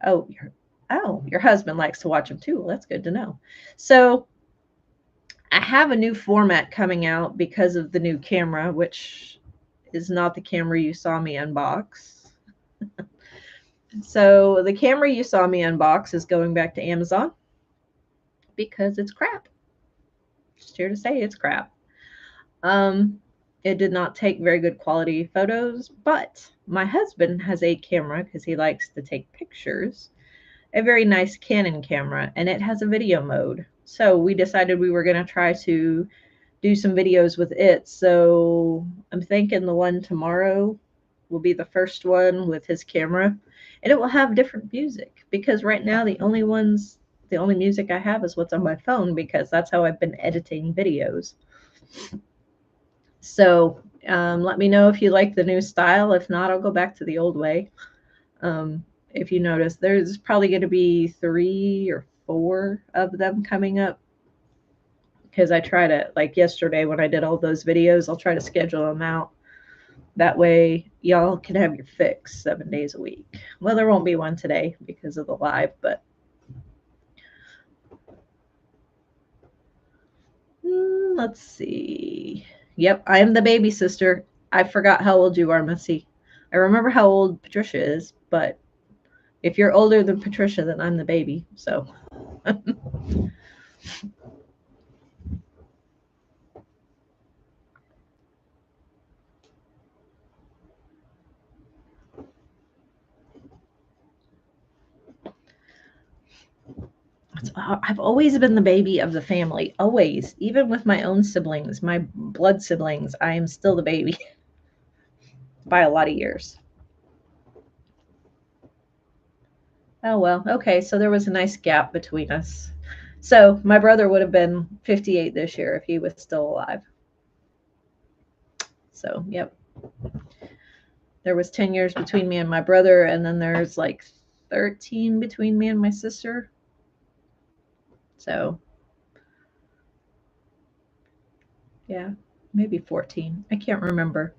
oh, your husband likes to watch them too. Well, that's good to know. So I have a new format coming out because of the new camera, which is not the camera you saw me unbox. So the camera you saw me unbox is going back to Amazon because it's crap. Just here to say it's crap. It did not take very good quality photos, but my husband has a camera because he likes to take pictures, a very nice Canon camera, and it has a video mode. So we decided we were going to try to do some videos with it. So I'm thinking the one tomorrow will be the first one with his camera, and it will have different music because right now the only music I have is what's on my phone because that's how I've been editing videos. So let me know if you like the new style. If not, I'll go back to the old way. If you notice, there's probably going to be 3 or 4 of them coming up because I try to, like yesterday when I did all those videos, I'll try to schedule them out. That way, y'all can have your fix 7 days a week. Well, there won't be one today because of the live, but let's see. Yep, I am the baby sister. I forgot how old you are, Missy. I remember how old Patricia is, but if you're older than Patricia, then I'm the baby. So. I've always been the baby of the family, always. Even with my own siblings, my blood siblings, I am still the baby by a lot of years. Oh, well, okay, so there was a nice gap between us. So my brother would have been 58 this year if he was still alive. So, yep. There was 10 years between me and my brother, and then there's like 13 between me and my sister. So, yeah, maybe 14. I can't remember.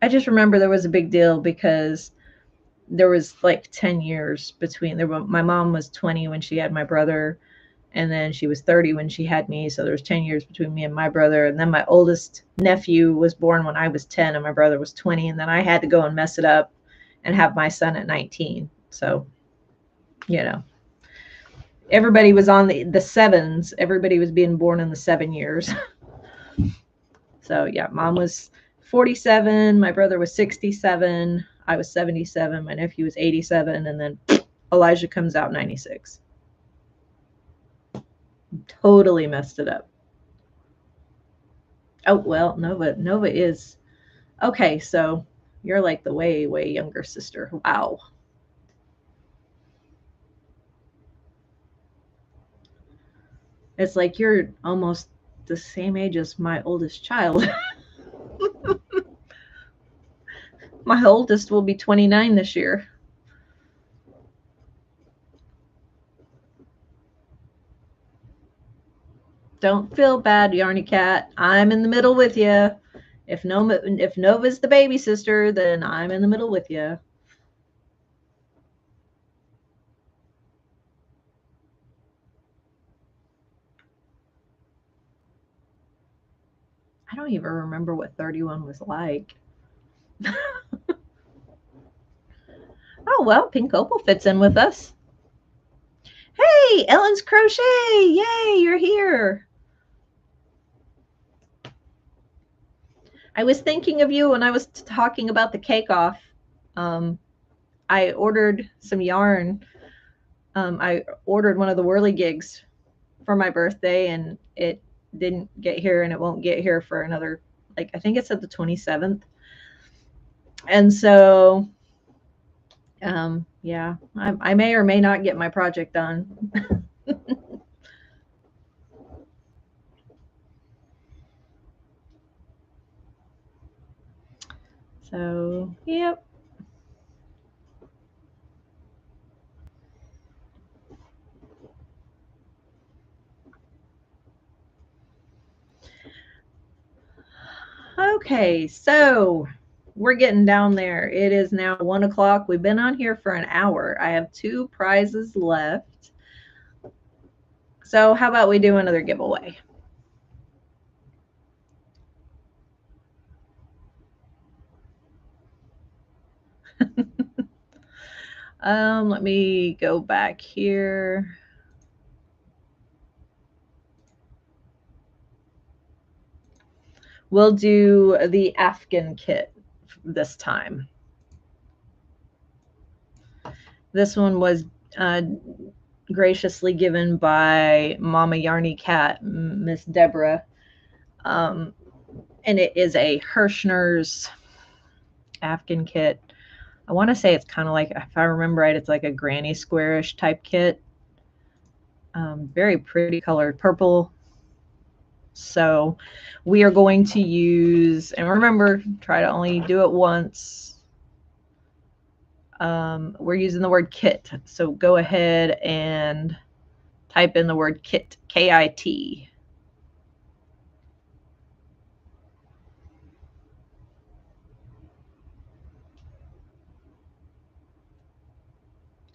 I just remember there was a big deal because there was like 10 years between there. My mom was 20 when she had my brother, and then she was 30 when she had me. So there was 10 years between me and my brother. And then my oldest nephew was born when I was 10 and my brother was 20. And then I had to go and mess it up and have my son at 19. So, you know, everybody was on the sevens. Everybody was being born in the 7 years. So, yeah, mom was 47. My brother was 67. I was 77. My nephew was 87. And then Elijah comes out 96. Totally messed it up. Oh, well, Nova is okay. So you're like the way younger sister. Wow. It's like you're almost the same age as my oldest child. My oldest will be 29 this year. Don't feel bad, Yarny Cat. I'm in the middle with you. If Nova's the baby sister, then I'm in the middle with you. I don't even remember what 31 was like. Oh, well, Pink Opal fits in with us. Hey, Ellen's Crochet. Yay, you're here. I was thinking of you when I was talking about the cake off. I ordered some yarn. I ordered one of the whirligigs for my birthday, and it didn't get here, and it won't get here for another, like, I think it's at the 27th. And so, yeah, I may or may not get my project done. So, yep. Okay, so we're getting down there. It is now 1 o'clock. We've been on here for an hour. I have 2 prizes left. So how about we do another giveaway? Let me go back here. We'll do the Afghan kit this time. This one was graciously given by Mama Yarny Cat, Miss Deborah. And it is a Hirschner's Afghan kit. I want to say it's kind of like, if I remember right, it's like a granny squarish type kit. Very pretty colored purple. So we are going to use, and remember, try to only do it once. We're using the word kit. So go ahead and type in the word kit, K-I-T.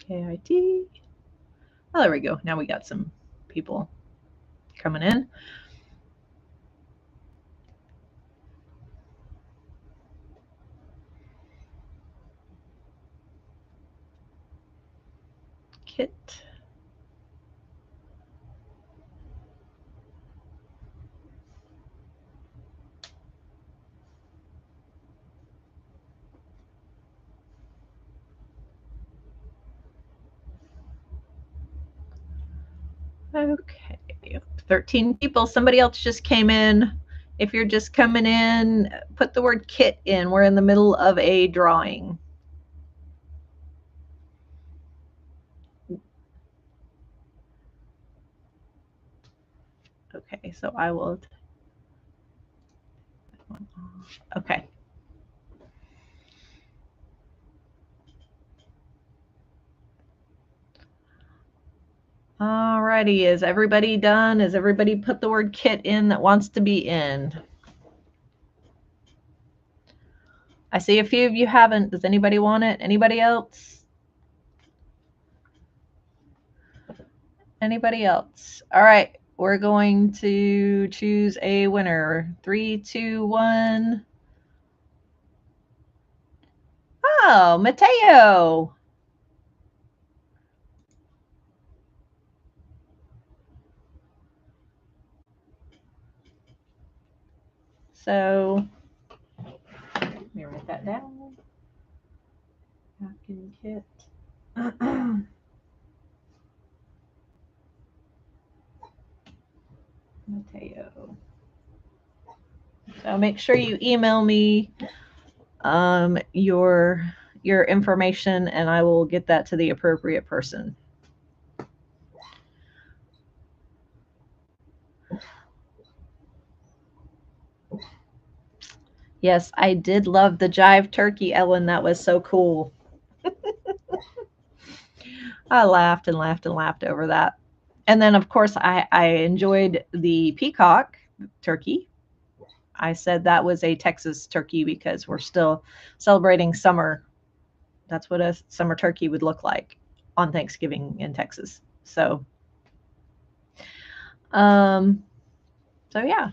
K-I-T. Oh, there we go. Now we got some people coming in. Kit. Okay, 13 people. Somebody else just came in. If you're just coming in, put the word kit in. We're in the middle of a drawing. Okay, so I will. Okay. Alrighty, is everybody done? Has everybody put the word kit in that wants to be in? I see a few of you haven't. Does anybody want it? Anybody else? Anybody else? All right, we're going to choose a winner. 3, 2, 1. Oh, Mateo. So let me write that down. Napkin kit. Mateo. So make sure you email me your information, and I will get that to the appropriate person. Yes, I did love the jive turkey, Ellen. That was so cool. I laughed and laughed and laughed over that. And then, of course, I enjoyed the peacock turkey. I said that was a Texas turkey because we're still celebrating summer. That's what a summer turkey would look like on Thanksgiving in Texas. So, um, so yeah.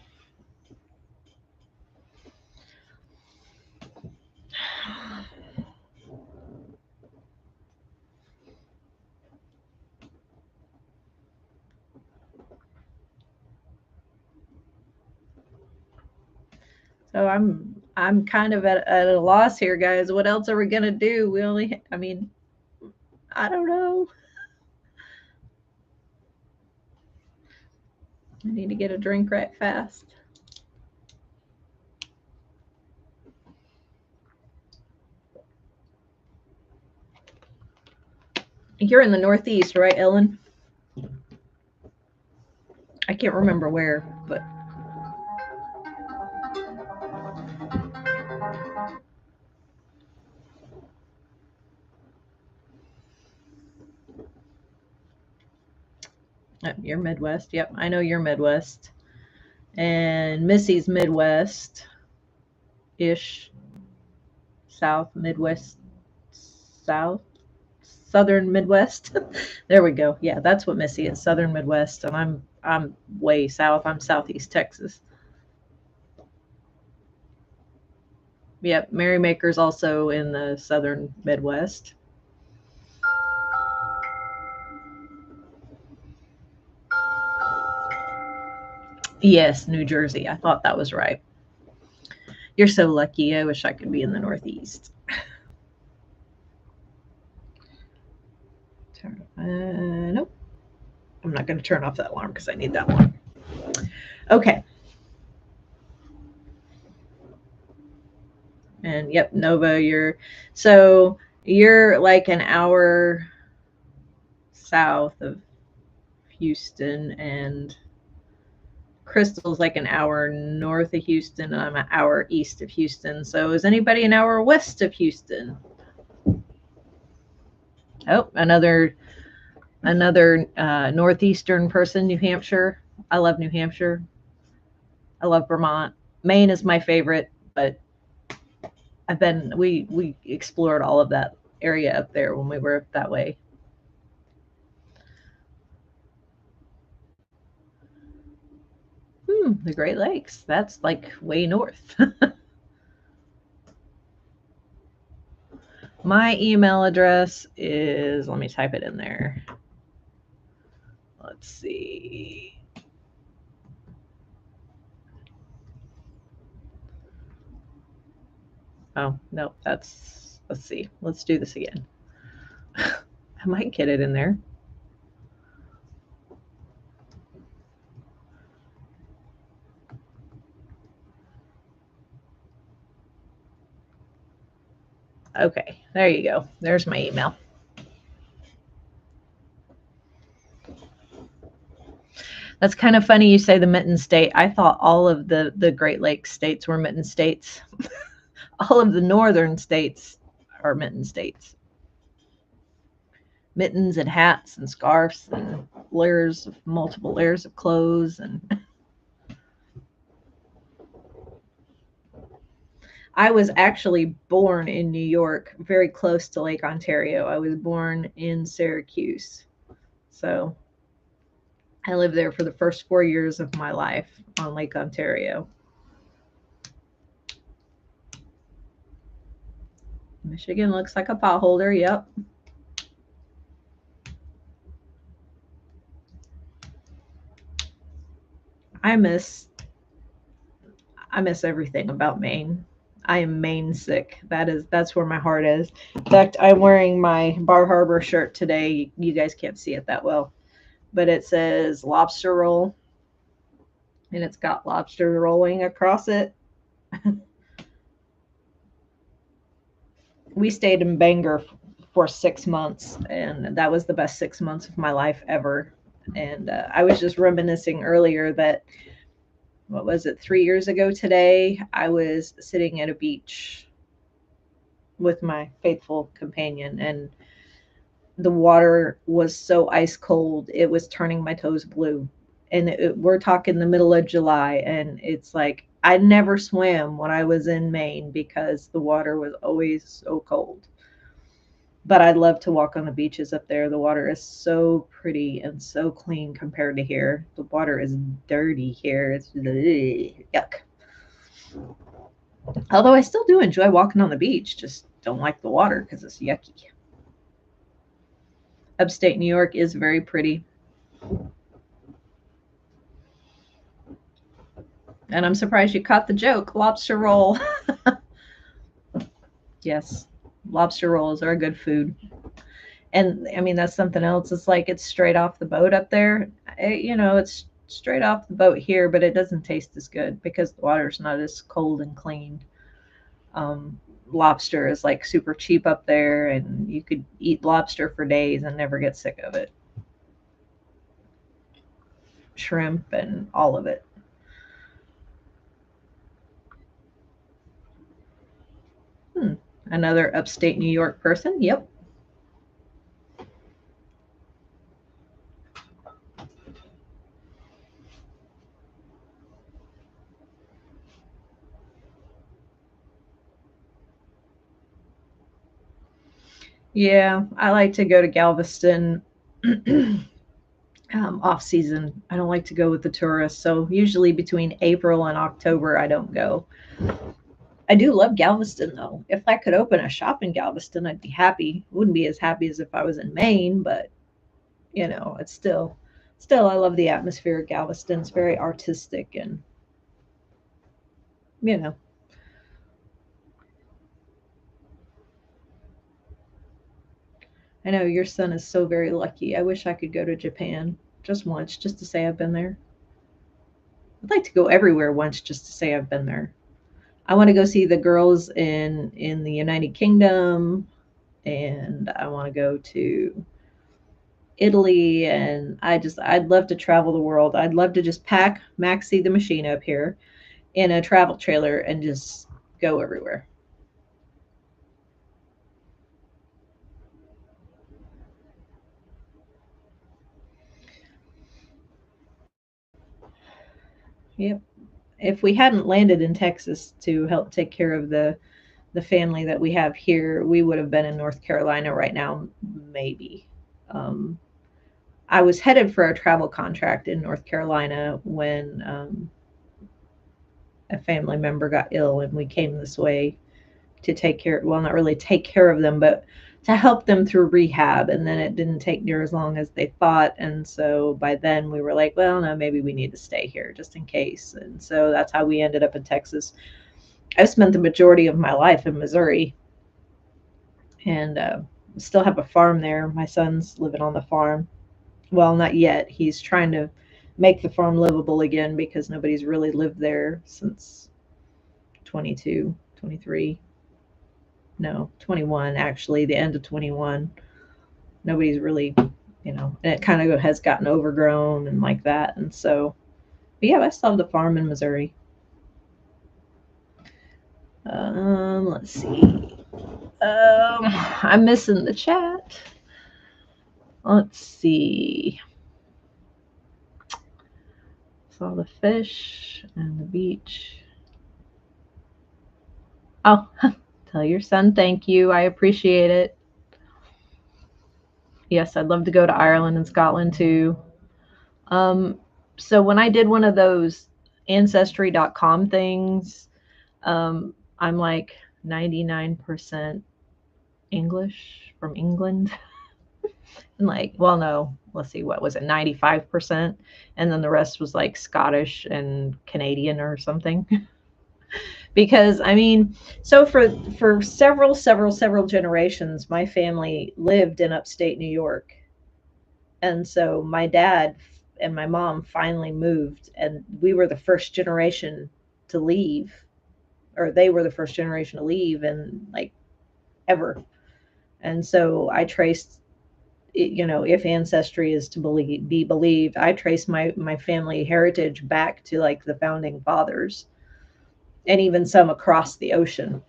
So I'm kind of at a loss here, guys. What else are we gonna do? We only, I mean, I don't know. I need to get a drink right fast. You're in the Northeast, right, Ellen? I can't remember where, but you're Midwest. Yep, I know you're Midwest. And Missy's Midwest ish, South, Midwest, South, Southern Midwest. There we go. Yeah, that's what Missy is, Southern Midwest, and I'm way south. I'm Southeast Texas. Yep, Merrymaker's also in the Southern Midwest. Yes, New Jersey. I thought that was right. You're so lucky. I wish I could be in the Northeast. Nope. I'm not going to turn off that alarm because I need that one. Okay. And yep, Nova, you're like an hour south of Houston, and Crystal's like an hour north of Houston, and I'm an hour east of Houston. So is anybody an hour west of Houston? Oh, another northeastern person, New Hampshire. I love New Hampshire. I love Vermont. Maine is my favorite, but we explored all of that area up there when we were that way. The Great Lakes. That's like way north. My email address is, let me type it in there. Let's see. Oh, no, let's see. Let's do this again. I might get it in there. Okay, there you go. There's my email. That's kind of funny you say the Mitten State. I thought all of the Great Lakes states were Mitten states. All of the northern states are Mitten states. Mittens and hats and scarves and multiple layers of clothes. And I was actually born in New York, very close to Lake Ontario. I was born in Syracuse. So I lived there for the first 4 years of my life on Lake Ontario. Michigan looks like a potholder. Yep. I miss everything about Maine. I am Maine sick. That's where my heart is. In fact, I'm wearing my Bar Harbor shirt today. You guys can't see it that well, but it says lobster roll, and it's got lobster rolling across it. We stayed in Bangor for 6 months, and that was the best 6 months of my life ever. And I was just reminiscing earlier that, what was it, 3 years ago today, I was sitting at a beach with my faithful companion, and the water was so ice cold it was turning my toes blue. And we're talking the middle of July, and it's like I never swam when I was in Maine because the water was always so cold. But I'd love to walk on the beaches up there. The water is so pretty and so clean compared to here. The water is dirty here. It's yuck. Although I still do enjoy walking on the beach, just don't like the water because it's yucky. Upstate New York is very pretty. And I'm surprised you caught the joke. Lobster roll. Yes, lobster rolls are good food. And I mean, that's something else. It's like it's straight off the boat up there. It's straight off the boat here, but it doesn't taste as good because the water's not as cold and clean. Lobster is like super cheap up there, and you could eat lobster for days and never get sick of it. Shrimp and all of it. Another upstate New York person. Yep. Yeah, I like to go to Galveston off season. I don't like to go with the tourists. So usually between April and October, I don't go. I do love Galveston though. If I could open a shop in Galveston, I'd be happy. Wouldn't be as happy as if I was in Maine, but it's still I love the atmosphere of Galveston. It's very artistic, and you know, I know your son is so very lucky. I wish I could go to Japan just once, just to say I've been there. I'd like to go everywhere once just to say I've been there. I want to go see the girls in the United Kingdom, and I want to go to Italy, and I'd love to travel the world. I'd love to just pack Maxie the machine up here in a travel trailer and just go everywhere. Yep. If we hadn't landed in Texas to help take care of the family that we have here, we would have been in North Carolina right now, maybe. Um, I was headed for a travel contract in North Carolina when a family member got ill, and we came this way to take care, well, not really take care of them, but to help them through rehab. And then it didn't take near as long as they thought. And so by then we were like, well, no, maybe we need to stay here just in case. And so that's how we ended up in Texas. I spent the majority of my life in Missouri, and still have a farm there. My son's living on the farm. Well, not yet. He's trying to make the farm livable again because nobody's really lived there since 22, 23. No, 21, actually, the end of 21. Nobody's really, and it kind of has gotten overgrown and like that. And so, but yeah, I still have the farm in Missouri. Let's see. I'm missing the chat. Let's see. Saw the fish and the beach. Oh, tell your son thank you. I appreciate it. Yes, I'd love to go to Ireland and Scotland too. Um, so when I did one of those ancestry.com things, I'm like 99% English from England. And like, well, no, let's see, what was it, 95%? And then the rest was like Scottish and Canadian or something. Because I mean, so for several generations, my family lived in upstate New York. And so my dad and my mom finally moved, and we were the first generation to leave, or they were the first generation to leave, and like ever. And so I traced, if ancestry is to be believed, I trace my family heritage back to like the founding fathers, and even some across the ocean.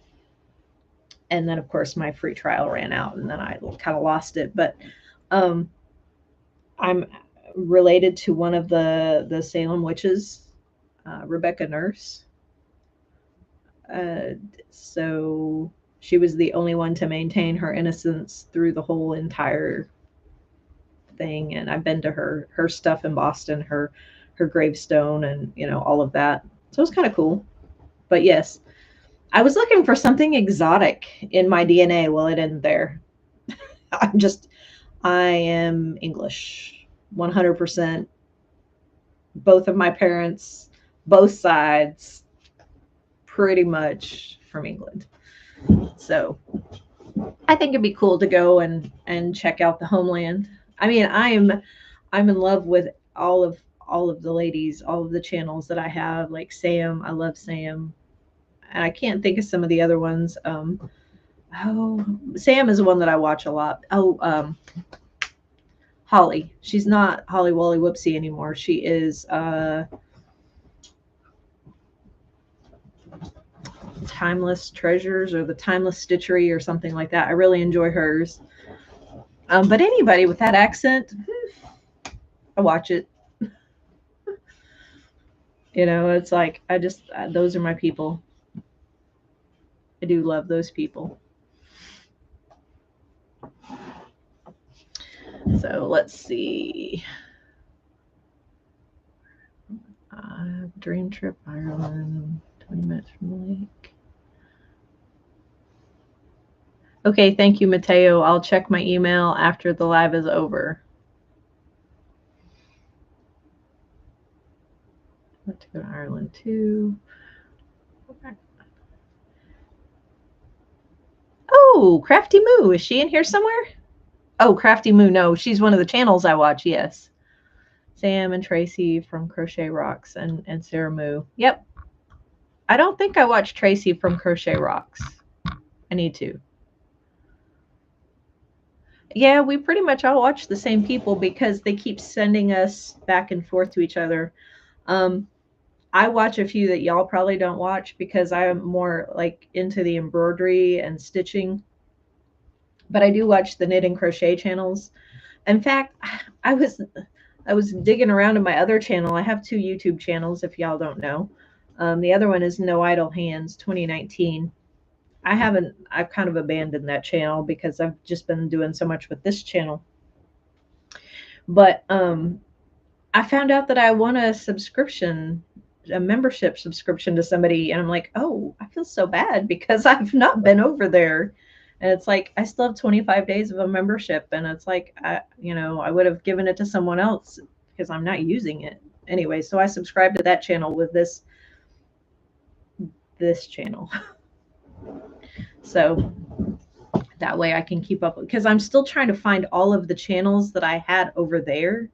And then of course my free trial ran out, and then I kind of lost it. But um, I'm related to one of the Salem witches, Rebecca Nurse. Uh, so she was the only one to maintain her innocence through the whole entire thing. And I've been to her stuff in Boston, her gravestone, and all of that. So it's kind of cool. But yes, I was looking for something exotic in my DNA. Well, it isn't there. I am English, 100%. Both of my parents, both sides, pretty much from England. So I think it'd be cool to go and check out the homeland. I mean, I'm in love with all of the ladies, all of the channels that I have. Like Sam, I love Sam, and I can't think of some of the other ones. Oh, Sam is the one that I watch a lot. Oh, Holly. She's not Holly Wally Whoopsie anymore. She is Timeless Treasures or the Timeless Stitchery or something like that. I really enjoy hers. But anybody with that accent, I watch it. It's like those are my people. I do love those people. So let's see. Dream trip Ireland, 20 minutes from the lake. Okay, thank you, Mateo. I'll check my email after the live is over. Let's go to Ireland too. Okay. Oh, Crafty Moo. Is she in here somewhere? Oh, Crafty Moo. No, she's one of the channels I watch. Yes. Sam and Tracy from Crochet Rocks and Sarah Moo. Yep. I don't think I watched Tracy from Crochet Rocks. I need to. Yeah, we pretty much all watch the same people because they keep sending us back and forth to each other. Um, I watch a few that y'all probably don't watch because I'm more like into the embroidery and stitching. But I do watch the knit and crochet channels. In fact, I was I was digging around in my other channel. I have two YouTube channels, if y'all don't know. The other one is No Idle Hands 2019. I've kind of abandoned that channel because I've just been doing so much with this channel. But I found out that I won a membership subscription to somebody, and I'm like, oh, I feel so bad because I've not been over there. And it's like I still have 25 days of a membership, and it's like I would have given it to someone else because I'm not using it anyway. So I subscribed to that channel with this channel, so that way I can keep up because I'm still trying to find all of the channels that I had over there.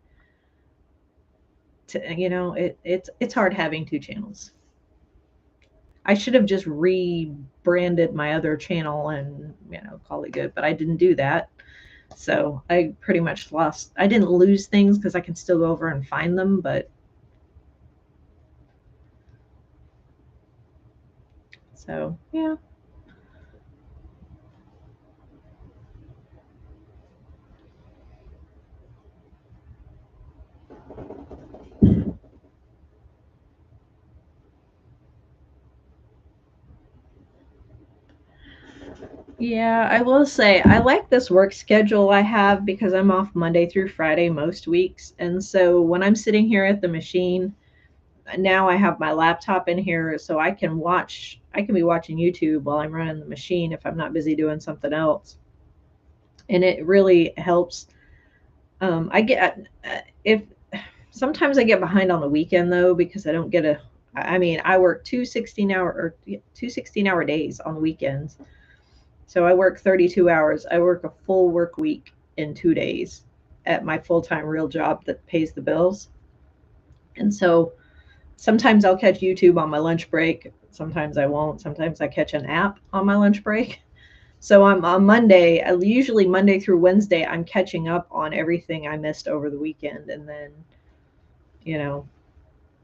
It's hard having two channels. I should have just rebranded my other channel and call it good, but I didn't do that. So I pretty much lost. I didn't lose things because I can still go over and find them, but so yeah. Yeah, I will say I like this work schedule I have because I'm off Monday through Friday most weeks. And so when I'm sitting here at the machine, now I have my laptop in here so I can be watching YouTube while I'm running the machine if I'm not busy doing something else. And it really helps. I get if sometimes I get behind on the weekend though because I don't get a I mean, I work 2 16-hour days on the weekends. So I work 32 hours. I work a full work week in 2 days at my full-time real job that pays the bills. And so sometimes I'll catch YouTube on my lunch break. Sometimes I won't. Sometimes I catch an app on my lunch break. So I'm on Monday, usually Monday through Wednesday, I'm catching up on everything I missed over the weekend. And then, you know,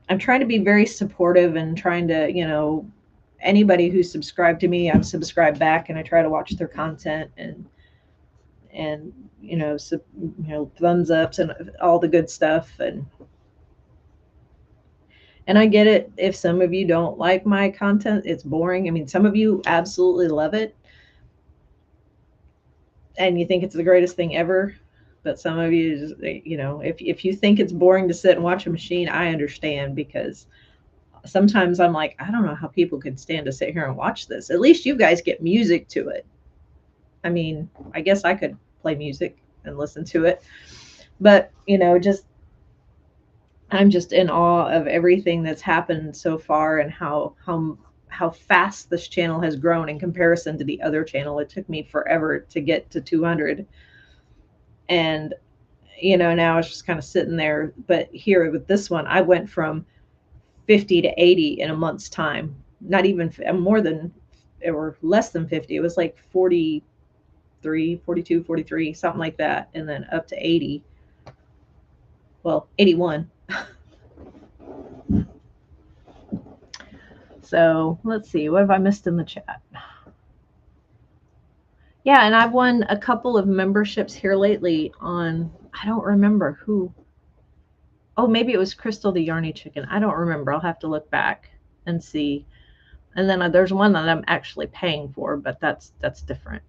I'm trying to be very supportive and trying to, anybody who's subscribed to me, I'm subscribed back and I try to watch their content and thumbs ups and all the good stuff and I get it if some of you don't like my content, it's boring. I mean, some of you absolutely love it and you think it's the greatest thing ever. But some of you, if you think it's boring to sit and watch a machine, I understand because sometimes I'm like, I don't know how people could stand to sit here and watch this. At least you guys get music to it. I mean, I guess I could play music and listen to it. But, just I'm just in awe of everything that's happened so far and how fast this channel has grown in comparison to the other channel. It took me forever to get to 200. And now it's just kind of sitting there. But here with this one, I went from 50 to 80 in a month's time. Not even more than or less than 50. It was like 43, 42, 43, something like that. And then up to 80. Well, 81. So let's see. What have I missed in the chat? Yeah, and I've won a couple of memberships here lately on, I don't remember who. Oh, maybe it was Crystal the Yarny Chicken. I don't remember. I'll have to look back and see. And then there's one that I'm actually paying for, but that's different.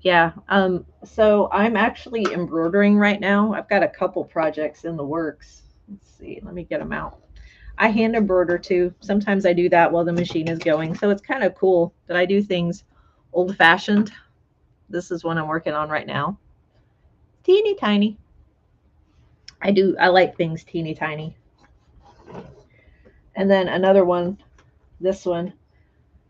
Yeah. So I'm actually embroidering right now. I've got a couple projects in the works. Let's see. Let me get them out. I hand embroider too. Sometimes I do that while the machine is going. So it's kind of cool that I do things old fashioned. This is one I'm working on right now. Teeny tiny. I like things teeny tiny. And then another one, this one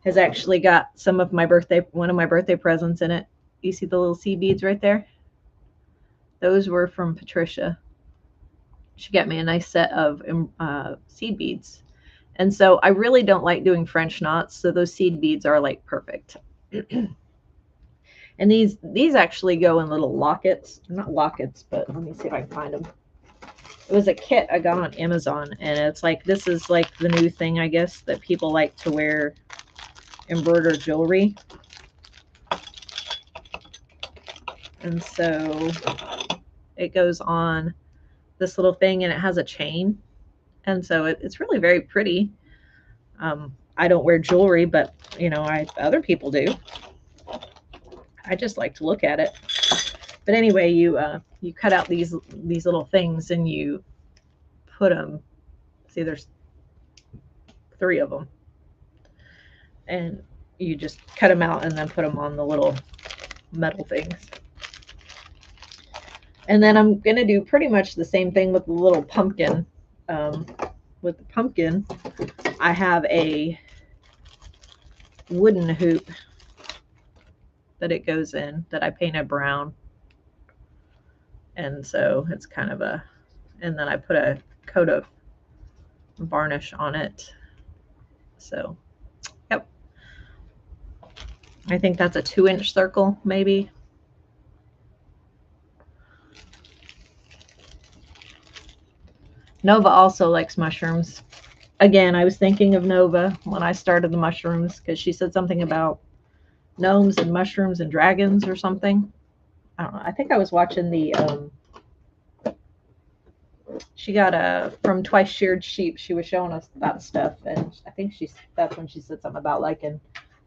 has actually got one of my birthday presents in it. You see the little sea beads right there? Those were from Patricia. She got me a nice set of seed beads. And so I really don't like doing French knots, so those seed beads are like perfect. And these actually go in little lockets. Not lockets, but let me see if I can find them. It was a kit I got on Amazon, and it's like, this is like the new thing, I guess, that people like to wear embroidered jewelry. And so it goes on this little thing, and it has a chain. And so it's really very pretty. I don't wear jewelry, but you know, other people do. I just like to look at it. But anyway, you cut out these little things, and you put them. See, there's 3 of them, and you just cut them out and then put them on the little metal things. And then I'm gonna do pretty much the same thing with the little pumpkin. With the pumpkin, I have a wooden hoop that it goes in that I painted brown. And so it's kind of a, and then I put a coat of varnish on it. So, yep. I think that's a 2-inch circle, maybe. Nova also likes mushrooms. Again, I was thinking of Nova when I started the mushrooms, because she said something about gnomes and mushrooms and dragons or something. I don't know. I think I was watching the she got a from Twice Sheared Sheep. She was showing us that stuff, and I think that's when she said something about liking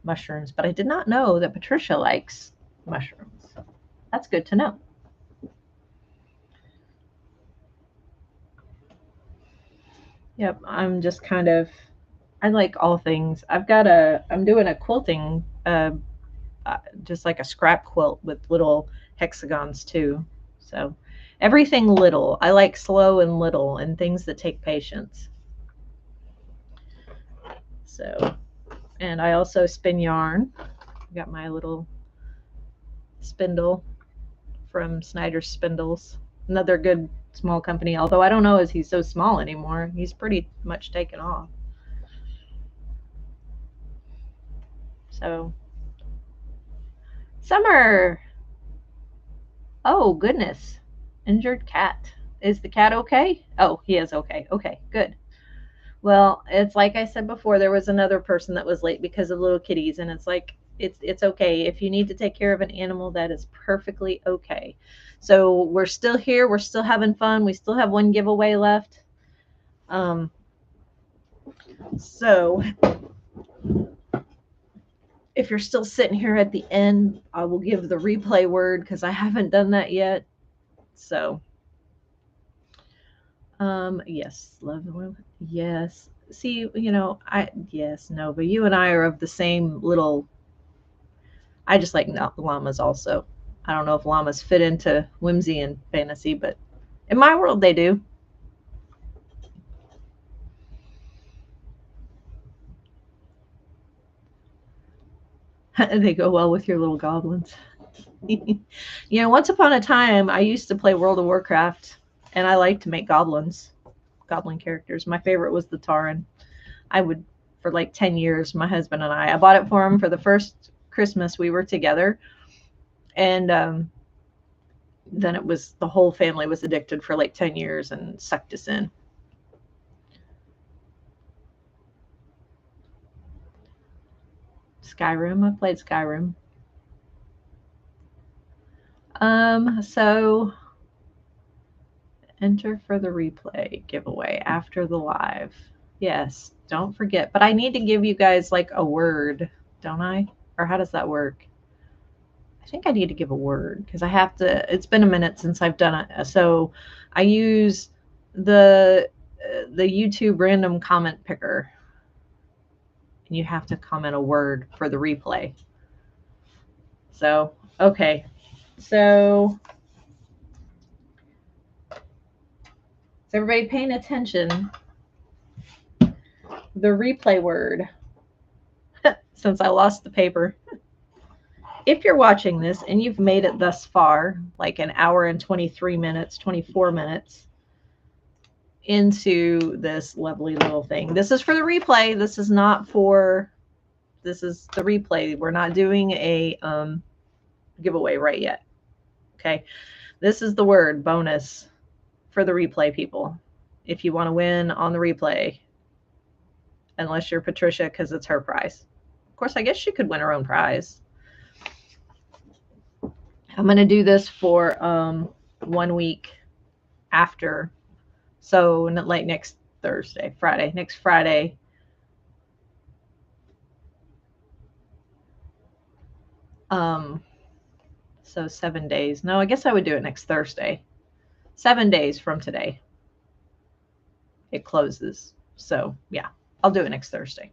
mushrooms. But I did not know that Patricia likes mushrooms. That's good to know. Yep, I'm just kind of, I like all things. I'm doing a quilting, just like a scrap quilt with little hexagons too. So everything little. I like slow and little and things that take patience. So, and I also spin yarn. I got my little spindle from Snyder's Spindles. Another good small company, although I don't know if he's so small anymore. He's pretty much taken off. So, Summer. Oh, goodness. Injured cat. Is the cat okay? Oh, he is okay. Okay, good. Well, it's like I said before, there was another person that was late because of little kitties, and it's like it's okay. If you need to take care of an animal, that is perfectly okay. So we're still here, we're still having fun, we still have 1 giveaway left. So if you're still sitting here at the end, I will give the replay word because I haven't done that yet. So yes, love the world. Yes. See, you know, yes, Nova, you and I are of the same little. I just like llamas also. I don't know if llamas fit into whimsy and fantasy, but in my world they do. They go well with your little goblins. You know, once upon a time, I used to play World of Warcraft, and I liked to make goblins, goblin characters. My favorite was the Tauren. I would, for like 10 years, my husband and I bought it for him for the first Christmas we were together. And then it was, the whole family was addicted for like 10 years and sucked us in. Skyrim, I played Skyrim. So enter for the replay giveaway after the live. Yes, don't forget. But I need to give you guys like a word, don't I? Or how does that work? I think I need to give a word because I have to. It's been a minute since I've done it. So I use the YouTube random comment picker. And you have to comment a word for the replay. So, okay. So is everybody paying attention? The replay word, since I lost the paper. if you're watching this and you've made it thus far, like an hour and 23 minutes, 24 minutes into this lovely little thing, this is for the replay. This is not for, this is the replay. We're not doing a giveaway right yet. Okay. This is the word bonus for the replay people. If you want to win on the replay, unless you're Patricia, because it's her prize. Of course, I guess she could win her own prize. I'm going to do this for 1 week after. So like next Thursday, Friday, next Friday. So 7 days. No, I guess I would do it next Thursday. 7 days from today. It closes. So yeah, I'll do it next Thursday.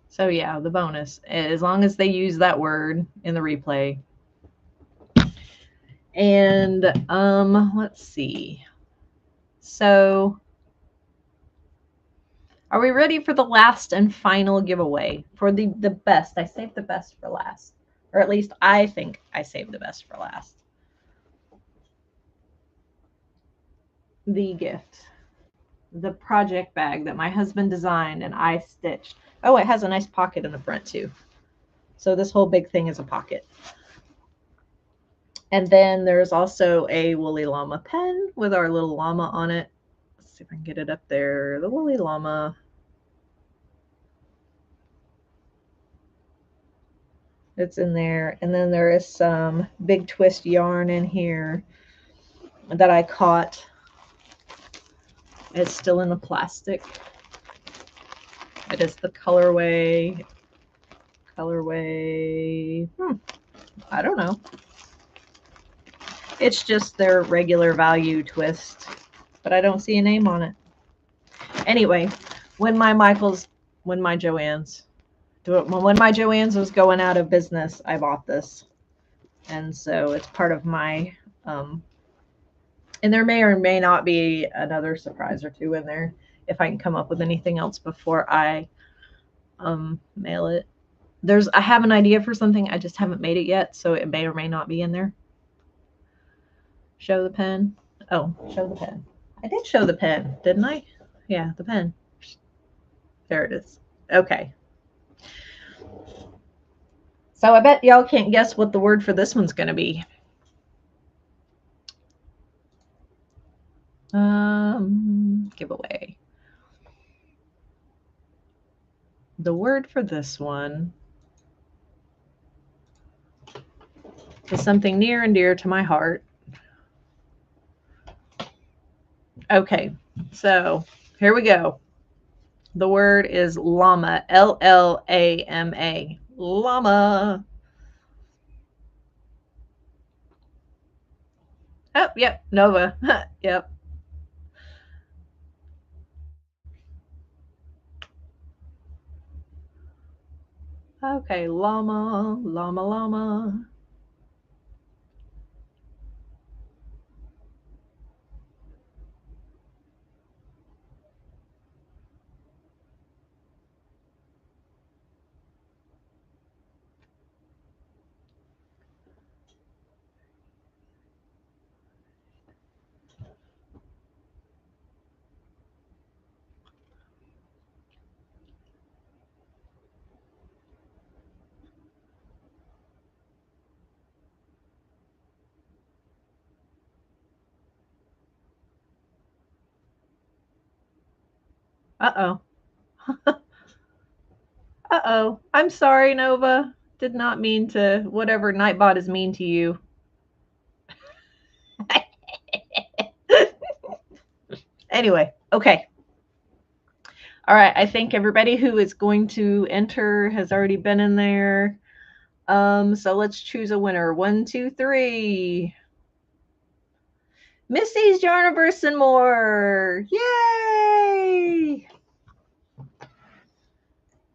So yeah, the bonus, as long as they use that word in the replay. And let's see. So are we ready for the last and final giveaway? For the best. I saved the best for last. Or at least I think I saved the best for last. The gift. The project bag that my husband designed and I stitched. Oh, it has a nice pocket in the front too. So this whole big thing is a pocket. And then there's also a woolly llama pen with our little llama on it. Let's see if I can get it up there. The woolly llama. It's in there. And then there is some big twist yarn in here that I caught. It's still in the plastic. It is the colorway. I don't know. It's just their regular value twist, but I don't see a name on it. Anyway, when my Joann's was going out of business, I bought this. And so it's part of my, and there may or may not be another surprise or two in there if I can come up with anything else before I mail it. I have an idea for something, I just haven't made it yet, so it may or may not be in there. Show the pen. Oh, show the pen. I did show the pen, didn't I? Yeah, the pen. There it is. Okay. So I bet y'all can't guess what the word for this one's going to be. Giveaway. The word for this one is something near and dear to my heart. Okay, so here we go. The word is llama. L-L-A-M-A. Llama. Oh, yep. Nova. Yep. Okay, llama, llama, llama. Uh-oh. Uh-oh. I'm sorry, Nova. Did not mean to. Whatever Nightbot is mean to you. Anyway, okay. All right. I think everybody who is going to enter has already been in there. So let's choose a winner. 1, 2, 3. Missy's Yarniverse and more. Yay!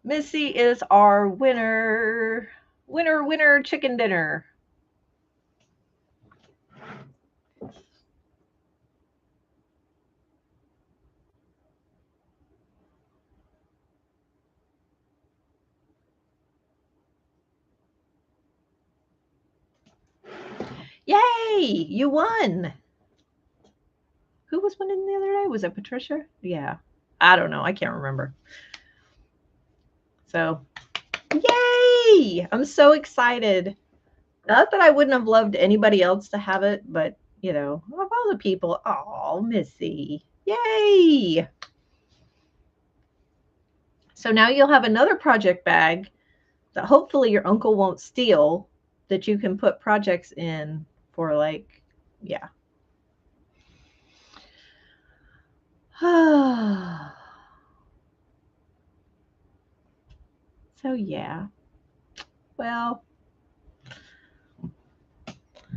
Missy is our winner. Winner, chicken dinner. Yay! You won. Who was winning the other day? Was it Patricia? Yeah. I don't know. I can't remember. So, yay! I'm so excited. Not that I wouldn't have loved anybody else to have it, but, you know, of all the people, oh, Missy. Yay! So now you'll have another project bag that hopefully your uncle won't steal that you can put projects in for, like, yeah. So, yeah. Well,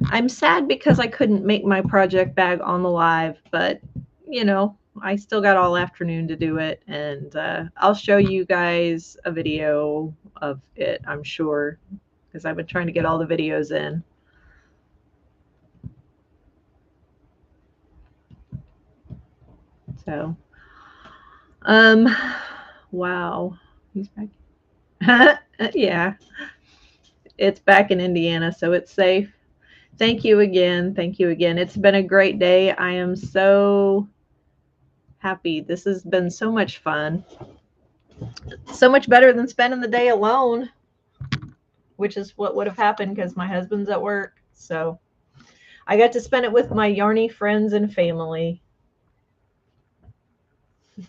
I'm sad because I couldn't make my project bag on the live, but, you know, I still got all afternoon to do it, and I'll show you guys a video of it, I'm sure, because I've been trying to get all the videos in. So, wow, he's back. Yeah, it's back in Indiana, so it's safe. Thank you again. Thank you again. It's been a great day. I am so happy. This has been so much fun. So much better than spending the day alone, which is what would have happened because my husband's at work. So I got to spend it with my yarny friends and family.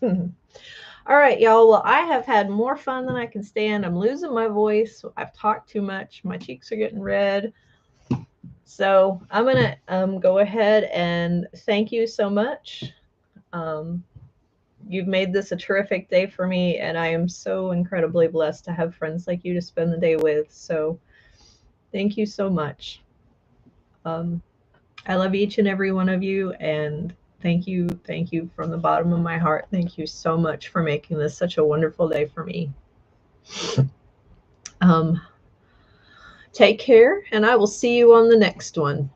All right, y'all. Well, I have had more fun than I can stand. I'm losing my voice. I've talked too much. My cheeks are getting red. So I'm going to go ahead and thank you so much. You've made this a terrific day for me, and I am so incredibly blessed to have friends like you to spend the day with. So thank you so much. I love each and every one of you, and thank you from the bottom of my heart. Thank you so much for making this such a wonderful day for me. Take care, and I will see you on the next one.